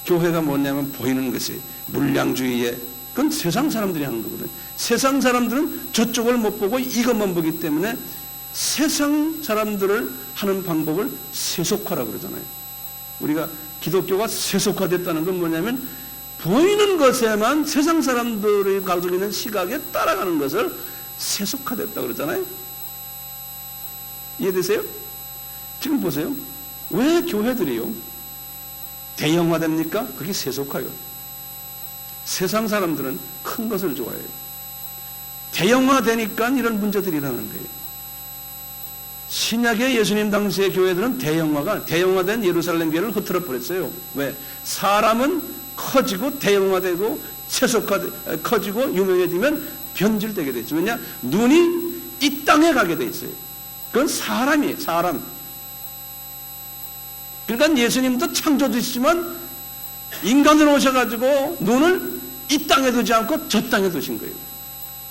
교회가 뭐냐면 보이는 것이 물량주의에, 그건 세상 사람들이 하는 거거든요. 세상 사람들은 저쪽을 못 보고 이것만 보기 때문에 세상 사람들을 하는 방법을 세속화라고 그러잖아요. 우리가 기독교가 세속화됐다는 건 뭐냐면 보이는 것에만 세상 사람들이 가지고 있는 시각에 따라가는 것을 세속화됐다고 그러잖아요. 이해되세요? 지금 보세요. 왜 교회들이요 대형화됩니까? 그게 세속화요. 세상 사람들은 큰 것을 좋아해요. 대형화되니까 이런 문제들이 일어나는 거예요. 신약의 예수님 당시의 교회들은 대형화된 예루살렘 교회를 흐트러 버렸어요. 왜? 사람은 커지고 대형화되고 커지고 유명해지면 변질되게 돼 있어요. 왜냐? 눈이 이 땅에 가게 돼 있어요. 그건 사람이에요, 사람. 그러니까 예수님도 창조주시지만 인간으로 오셔가지고 눈을 이 땅에 두지 않고 저 땅에 두신 거예요.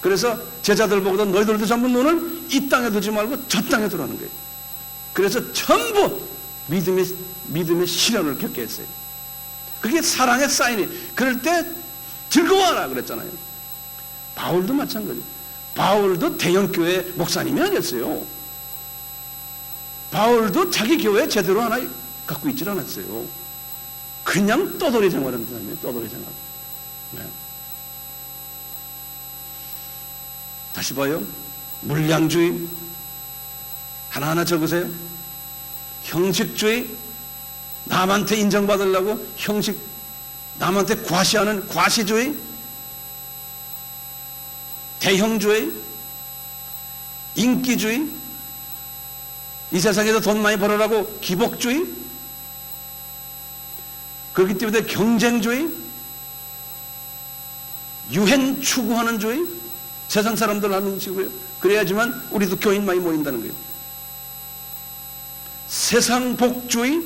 그래서 제자들 보고도 너희들도 전부 눈을 이 땅에 두지 말고 저 땅에 두라는 거예요. 그래서 전부 믿음의 시련을 겪게 했어요. 그게 사랑의 사인이. 그럴 때 즐거워하라 그랬잖아요. 바울도 마찬가지예요. 바울도 대형교회 목사님이 아니었어요. 바울도 자기 교회 제대로 하나 갖고 있질 않았어요. 그냥 떠돌이 생활하는 사람이에요. 떠돌이 생활. 네. 다시 봐요. 물량주의 하나하나 적으세요. 형식주의, 남한테 인정받으려고 형식, 남한테 과시하는 과시주의, 대형주의, 인기주의, 이 세상에서 돈 많이 벌으라고 기복주의, 그렇기 때문에 경쟁주의, 유행 추구하는 주의, 세상 사람들 하는 식이고요. 그래야지만 우리도 교인 많이 모인다는 거예요. 세상 복주의,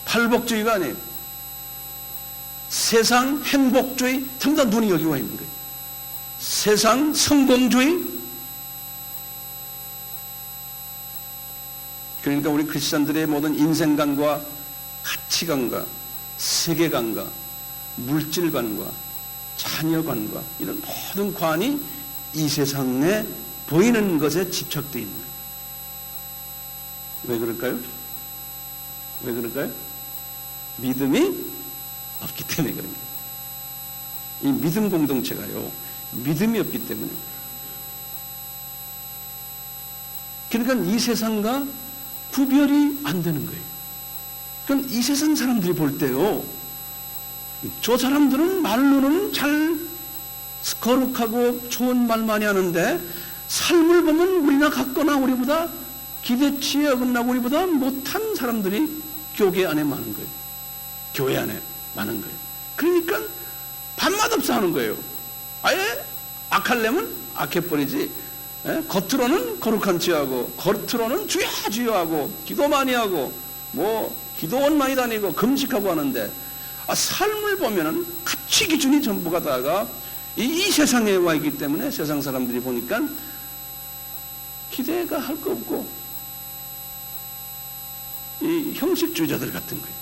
팔복주의가 아니에요. 세상 행복주의, 전부 다 눈이 여기 와 있는 거예요. 세상 성공주의. 그러니까 우리 크리스천들의 모든 인생관과 가치관과 세계관과 물질관과 자녀관과 이런 모든 관이 이 세상에 보이는 것에 집착되어 있는 거예요. 왜 그럴까요? 왜 그럴까요? 믿음이 없기 때문에 그런 거예요. 이 믿음 공동체가요, 믿음이 없기 때문에. 그러니까 이 세상과 구별이 안 되는 거예요. 그러니까 이 세상 사람들이 볼 때요, 저 사람들은 말로는 잘 거룩하고 좋은 말 많이 하는데 삶을 보면 우리나 같거나 우리보다 기대치에 어긋나고 우리보다 못한 사람들이 교회 안에 많은 거예요. 교회 안에 많은 거예요. 그러니까 밥맛 없어 하는 거예요. 아예 악하려면 악해버리지. 겉으로는 거룩한 척하고 겉으로는 주여 주여하고 기도 많이 하고 뭐 기도원 많이 다니고 금식하고 하는데 삶을 보면은 가치 기준이 전부가 다가 이 세상에 와 있기 때문에 세상 사람들이 보니까 기대가 할 거 없고 이 형식주의자들 같은 거예요.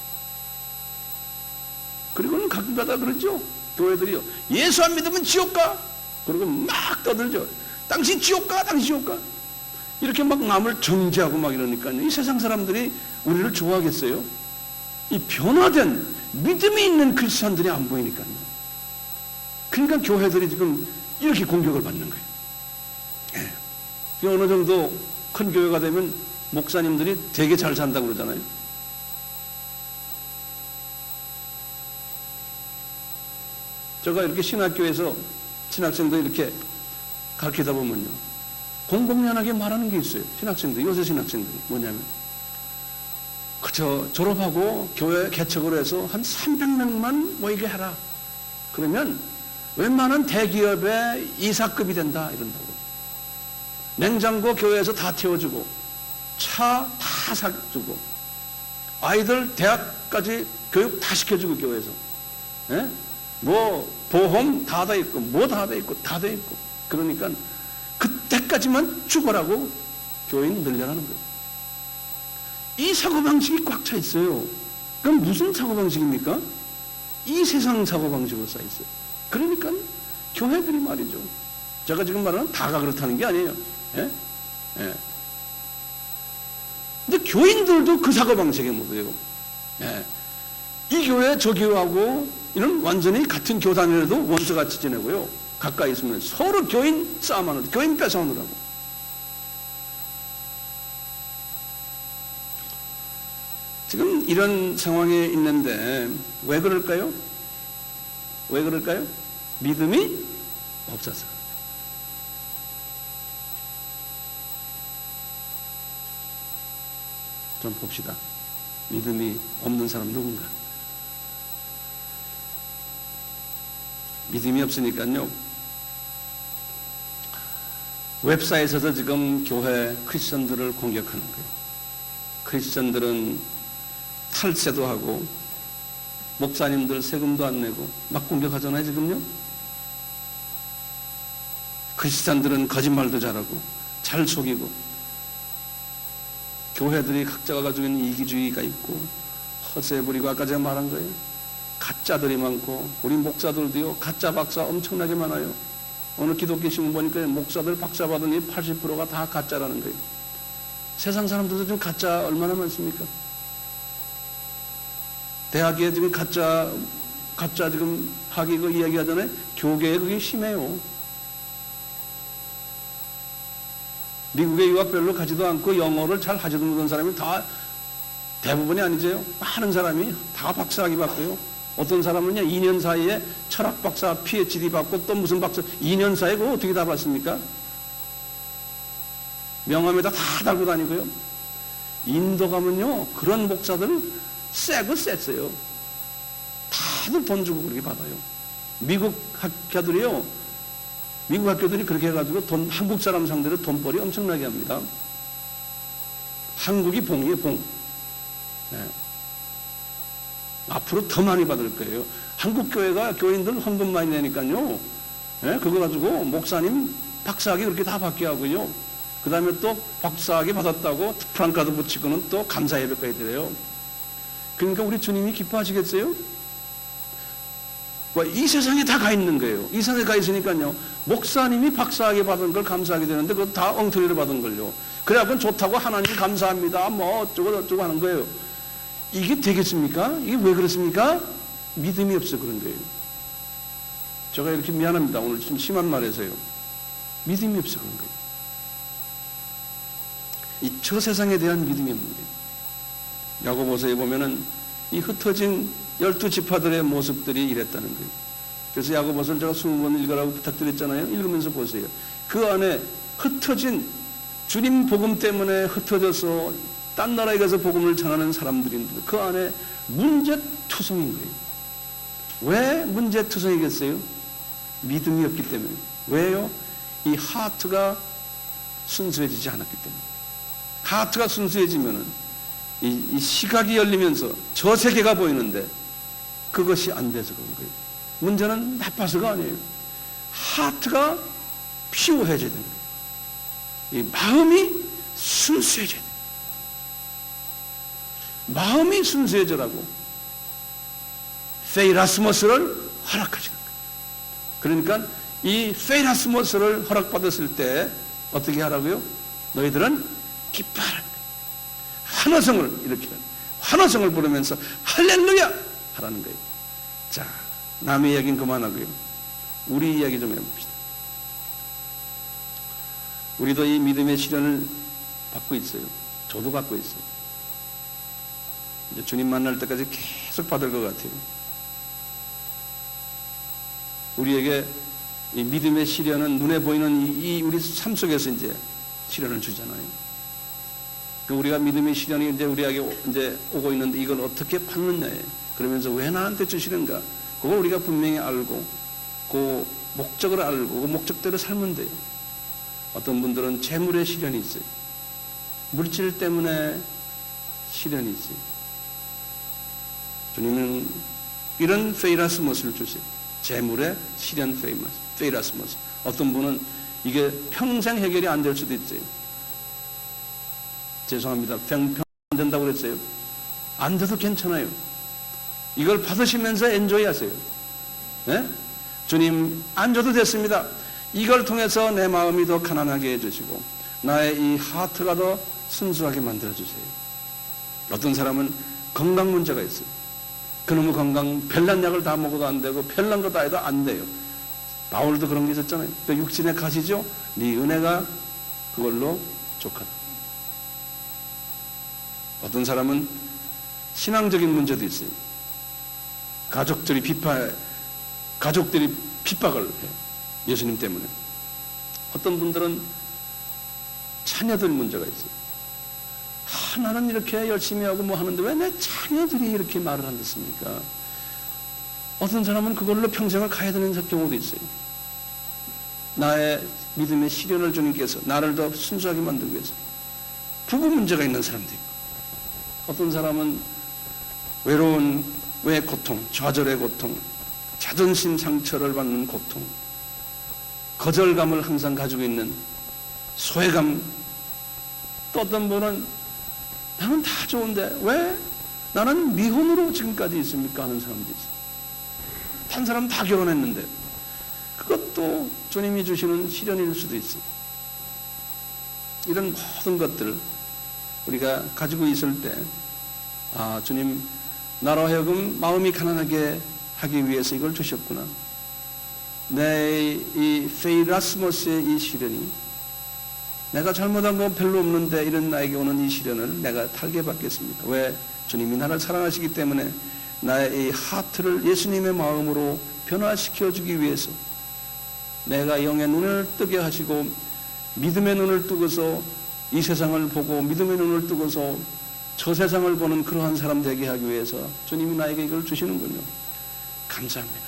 그리고는 가끔가다 그러죠. 교회들이요, 예수 안 믿으면 지옥 가. 그리고 막 떠들죠. 당신 지옥 가, 당신 지옥 가. 이렇게 막 남을 정죄하고 막 이러니까요, 이 세상 사람들이 우리를 좋아하겠어요? 이 변화된 믿음이 있는 크리스천들이 안 보이니까요. 그러니까 교회들이 지금 이렇게 공격을 받는 거예요. 예. 어느 정도 큰 교회가 되면 목사님들이 되게 잘 산다고 그러잖아요. 제가 이렇게 신학교에서 신학생들 이렇게 가르치다 보면요, 공공연하게 말하는 게 있어요. 신학생들, 요새 신학생들이 뭐냐면, 그저 졸업하고 교회 개척을 해서 한 300명만 모이게 해라. 그러면 웬만한 대기업의 이사급이 된다 이런다고. 냉장고 교회에서 다 태워주고 차 다 사주고 아이들 대학까지 교육 다 시켜주고 교회에서, 예? 뭐 보험 다 돼 있고 뭐 다 돼 있고 다 돼 있고. 그러니까 그때까지만 죽어라고 교인 늘려라는 거예요. 이 사고방식이 꽉 차 있어요. 그럼 무슨 사고방식입니까? 이 세상 사고방식으로 쌓여 있어요. 그러니까 교회들이 말이죠, 제가 지금 말하는 다가 그렇다는 게 아니에요. 예? 예. 근데 교인들도 그 사고방식에 묻어요. 예. 이 교회 저 교회하고 이런 완전히 같은 교단이라도 원수같이 지내고요, 가까이 있으면 서로 교인 싸움하는, 교인 뺏어오느라고. 지금 이런 상황에 있는데 왜 그럴까요? 왜 그럴까요? 믿음이 없어서. 좀 봅시다. 믿음이 없는 사람 누군가? 믿음이 없으니까요, 웹사이트에서 지금 교회 크리스천들을 공격하는 거예요. 크리스천들은 탈세도 하고 목사님들 세금도 안 내고 막 공격하잖아요 지금요. 크리스천들은 거짓말도 잘하고 잘 속이고, 교회들이 각자가 가지고 있는 이기주의가 있고 허세 부리고, 아까 제가 말한 거예요. 가짜들이 많고, 우리 목사들도요 가짜 박사 엄청나게 많아요. 오늘 기독교 신문 보니까 목사들 박사 받은 이 80%가 다 가짜라는 거예요. 세상 사람들도 지금 가짜 얼마나 많습니까? 대학에 지금 가짜 지금 학위 그 이야기하잖아요. 교계에 그게 심해요. 미국의 유학 별로 가지도 않고 영어를 잘 하지도 못한 사람이 다, 대부분이 아니죠. 많은 사람이 다 박사학위 받고요. 어떤 사람은요 2년 사이에 철학 박사 PhD 받고 또 무슨 박사 2년 사이에 그거 어떻게 다 받습니까? 명함에다 다 달고 다니고요. 인도 가면요 그런 목사들 세고 셌어요. 다들 돈 주고 그렇게 받아요. 미국 학교들이 그렇게 해가지고 한국 사람 상대로 돈벌이 엄청나게 합니다. 한국이 봉이에요, 봉. 네. 앞으로 더 많이 받을 거예요. 한국 교회가 교인들 헌금 많이 내니까요. 네? 그거 가지고 목사님 박사학위 그렇게 다 받게 하고요. 그 다음에 또 박사학위 받았다고 프랑카드 붙이고는 또 감사 예배까지 드려요. 그러니까 우리 주님이 기뻐하시겠어요? 이 세상에 다 가 있는 거예요. 이 세상에 가 있으니까요. 목사님이 박사학위 받은 걸 감사하게 되는데 그거 다 엉터리로 받은 걸요. 그래갖고 좋다고 하나님 감사합니다. 뭐 어쩌고 저쩌고 하는 거예요. 이게 되겠습니까? 이게 왜 그렇습니까? 믿음이 없어 그런 거예요. 제가 이렇게 미안합니다. 오늘 좀 심한 말해서요. 믿음이 없어 그런 거예요. 저 세상에 대한 믿음이 없는 거예요. 야고보서에 보면은 이 흩어진 12지파들의 모습들이 이랬다는 거예요. 그래서 야고보서를 제가 20번 읽으라고 부탁드렸잖아요. 읽으면서 보세요. 그 안에 흩어진 주님 복음 때문에 흩어져서 딴 나라에 가서 복음을 전하는 사람들인데 그 안에 문제투성인 거예요. 왜 문제투성이겠어요? 믿음이 없기 때문에. 왜요? 이 하트가 순수해지지 않았기 때문에. 하트가 순수해지면은 이 시각이 열리면서 저 세계가 보이는데 그것이 안 돼서 그런 거예요. 문제는 나빠서가 아니에요. 하트가 피오해져야 되는 거예요. 이 마음이 순수해져야 돼요. 마음이 순수해져라고 페이라스모스를 허락하시는 거예요. 그러니까 이 페이라스모스를 허락받았을 때 어떻게 하라고요? 너희들은 기뻐하라. 환호성을 일으키는, 환호성을 부르면서 할렐루야 하라는 거예요. 자, 남의 이야기는 그만하고요. 우리 이야기 좀 해봅시다. 우리도 이 믿음의 시련을 받고 있어요. 저도 받고 있어요. 이제 주님 만날 때까지 계속 받을 것 같아요. 우리에게 이 믿음의 시련은 눈에 보이는 이 우리 삶 속에서 이제 시련을 주잖아요. 우리가 믿음의 시련이 이제 우리에게 이제 오고 있는데 이걸 어떻게 받느냐에 그러면서 왜 나한테 주시는가? 그걸 우리가 분명히 알고 그 목적을 알고 그 목적대로 살면 돼요. 어떤 분들은 재물의 시련이 있어요. 물질 때문에 시련이 있어요. 주님은 이런 페이라스모스를 주세요. 재물의 시련 페이라스모스. 어떤 분은 이게 평생 해결이 안 될 수도 있어요. 죄송합니다. 평생 안 된다고 그랬어요. 안 돼도 괜찮아요. 이걸 받으시면서 엔조이 하세요. 네? 주님 안 줘도 됐습니다. 이걸 통해서 내 마음이 더 가난하게 해주시고 나의 이 하트가 더 순수하게 만들어주세요. 어떤 사람은 건강 문제가 있어요. 그놈의 건강 별난 약을 다 먹어도 안 되고 별난 거 다 해도 안 돼요. 바울도 그런 게 있었잖아요. 그 육신의 가시죠. 네 은혜가 그걸로 족하다. 어떤 사람은 신앙적인 문제도 있어요. 가족들이 핍박을 해요. 예수님 때문에. 어떤 분들은 자녀들 문제가 있어요. 나는 이렇게 열심히 하고 뭐 하는데 왜 내 자녀들이 이렇게 말을 안 듣습니까? 어떤 사람은 그걸로 평생을 가야 되는 경우도 있어요. 나의 믿음의 시련을 주님께서 나를 더 순수하게 만들기 위해서 부부 문제가 있는 사람도 있고 어떤 사람은 외로움의 고통, 좌절의 고통, 자존심 상처를 받는 고통, 거절감을 항상 가지고 있는 소외감. 또 어떤 분은 나는 다 좋은데 왜 나는 미혼으로 지금까지 있습니까 하는 사람도 있어요. 한 사람 다 결혼했는데. 그것도 주님이 주시는 시련일 수도 있어요. 이런 모든 것들 우리가 가지고 있을 때 주님 나로 하여금 마음이 가난하게 하기 위해서 이걸 주셨구나. 내 이 페이라스모스의 이 시련이 내가 잘못한 건 별로 없는데 이런 나에게 오는 이 시련을 내가 달게 받겠습니다. 왜? 주님이 나를 사랑하시기 때문에 나의 이 하트를 예수님의 마음으로 변화시켜주기 위해서 내가 영의 눈을 뜨게 하시고 믿음의 눈을 뜨고서 이 세상을 보고 믿음의 눈을 뜨고서 저 세상을 보는 그러한 사람 되게 하기 위해서 주님이 나에게 이걸 주시는군요. 감사합니다.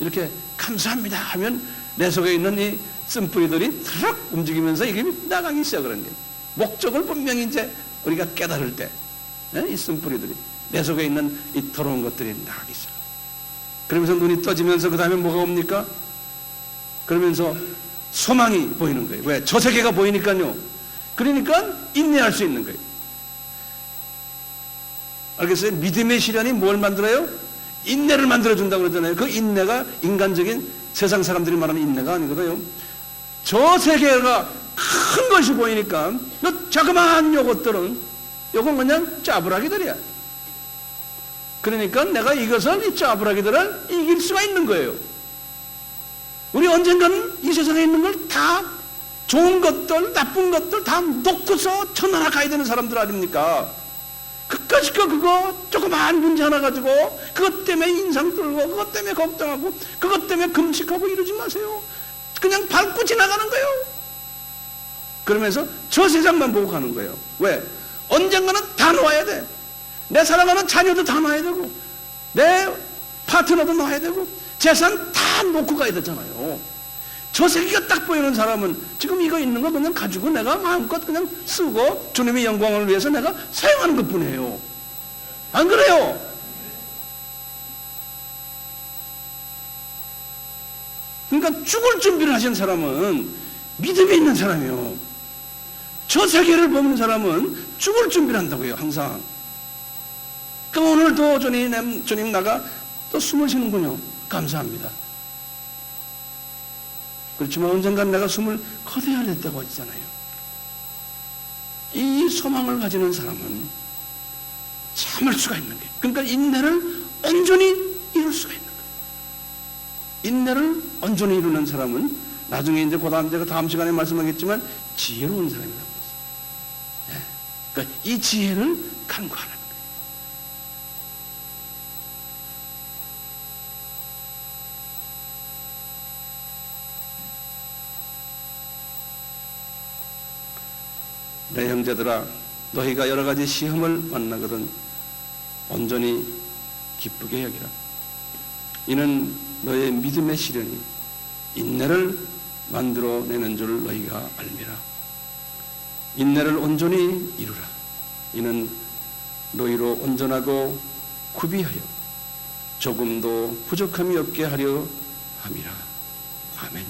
이렇게 감사합니다 하면 내 속에 있는 이 쓴뿌리들이 트럭 움직이면서 이게 나가기 시작하는 거예요. 목적을 분명히 이제 우리가 깨달을 때 이 쓴뿌리들이 내 속에 있는 이 더러운 것들이 나가기 시작. 그러면서 눈이 떠지면서 그 다음에 뭐가 옵니까? 그러면서 소망이 보이는 거예요. 왜? 저 세계가 보이니까요. 그러니까 인내할 수 있는 거예요. 알겠어요? 믿음의 시련이 뭘 만들어요? 인내를 만들어준다고 그러잖아요. 그 인내가 인간적인 세상 사람들이 말하는 인내가 아니거든요. 저 세계가 큰 것이 보이니까 자그마한 요것들은 요건 그냥 짜부라기들이야. 그러니까 내가 이것을 이 짜부라기들을 이길 수가 있는 거예요. 우리 언젠가는 이 세상에 있는 걸 다 좋은 것들, 나쁜 것들 다 놓고서 천하나 가야 되는 사람들 아닙니까? 그까짓 거 그거 조그마한 문제 하나 가지고 그것 때문에 인상 떨고 그것 때문에 걱정하고 그것 때문에 금식하고 이러지 마세요. 그냥 밟고 지나가는 거예요. 그러면서 저 세상만 보고 가는 거예요. 왜? 언젠가는 다 놓아야 돼. 내 사랑하는 자녀도 다 놔야 되고 내 파트너도 놔야 되고 재산 다 놓고 가야 되잖아요. 저 세계가 딱 보이는 사람은 지금 이거 있는 거 그냥 가지고 내가 마음껏 그냥 쓰고 주님의 영광을 위해서 내가 사용하는 것뿐이에요. 안 그래요? 그러니까 죽을 준비를 하신 사람은 믿음이 있는 사람이에요. 저 세계를 보는 사람은 죽을 준비를 한다고요. 항상. 그럼 오늘도 주님 나가 또 숨을 쉬는군요. 감사합니다. 그렇지만 언젠간 내가 숨을 거둬야 된다고 했잖아요. 이 소망을 가지는 사람은 참을 수가 있는 거예요. 그러니까 인내를 온전히 이룰 수가 있는 거예요. 인내를 온전히 이루는 사람은 나중에 이제 제가 다음 시간에 말씀하겠지만 지혜로운 사람이라고 했어요. 그러니까 이 지혜를 간구하는 거예요. 내 형제들아, 너희가 여러 가지 시험을 만나거든 온전히 기쁘게 여기라. 이는 너의 믿음의 시련이 인내를 만들어내는 줄 너희가 알미라. 인내를 온전히 이루라. 이는 너희로 온전하고 구비하여 조금도 부족함이 없게 하려 함이라. 아멘.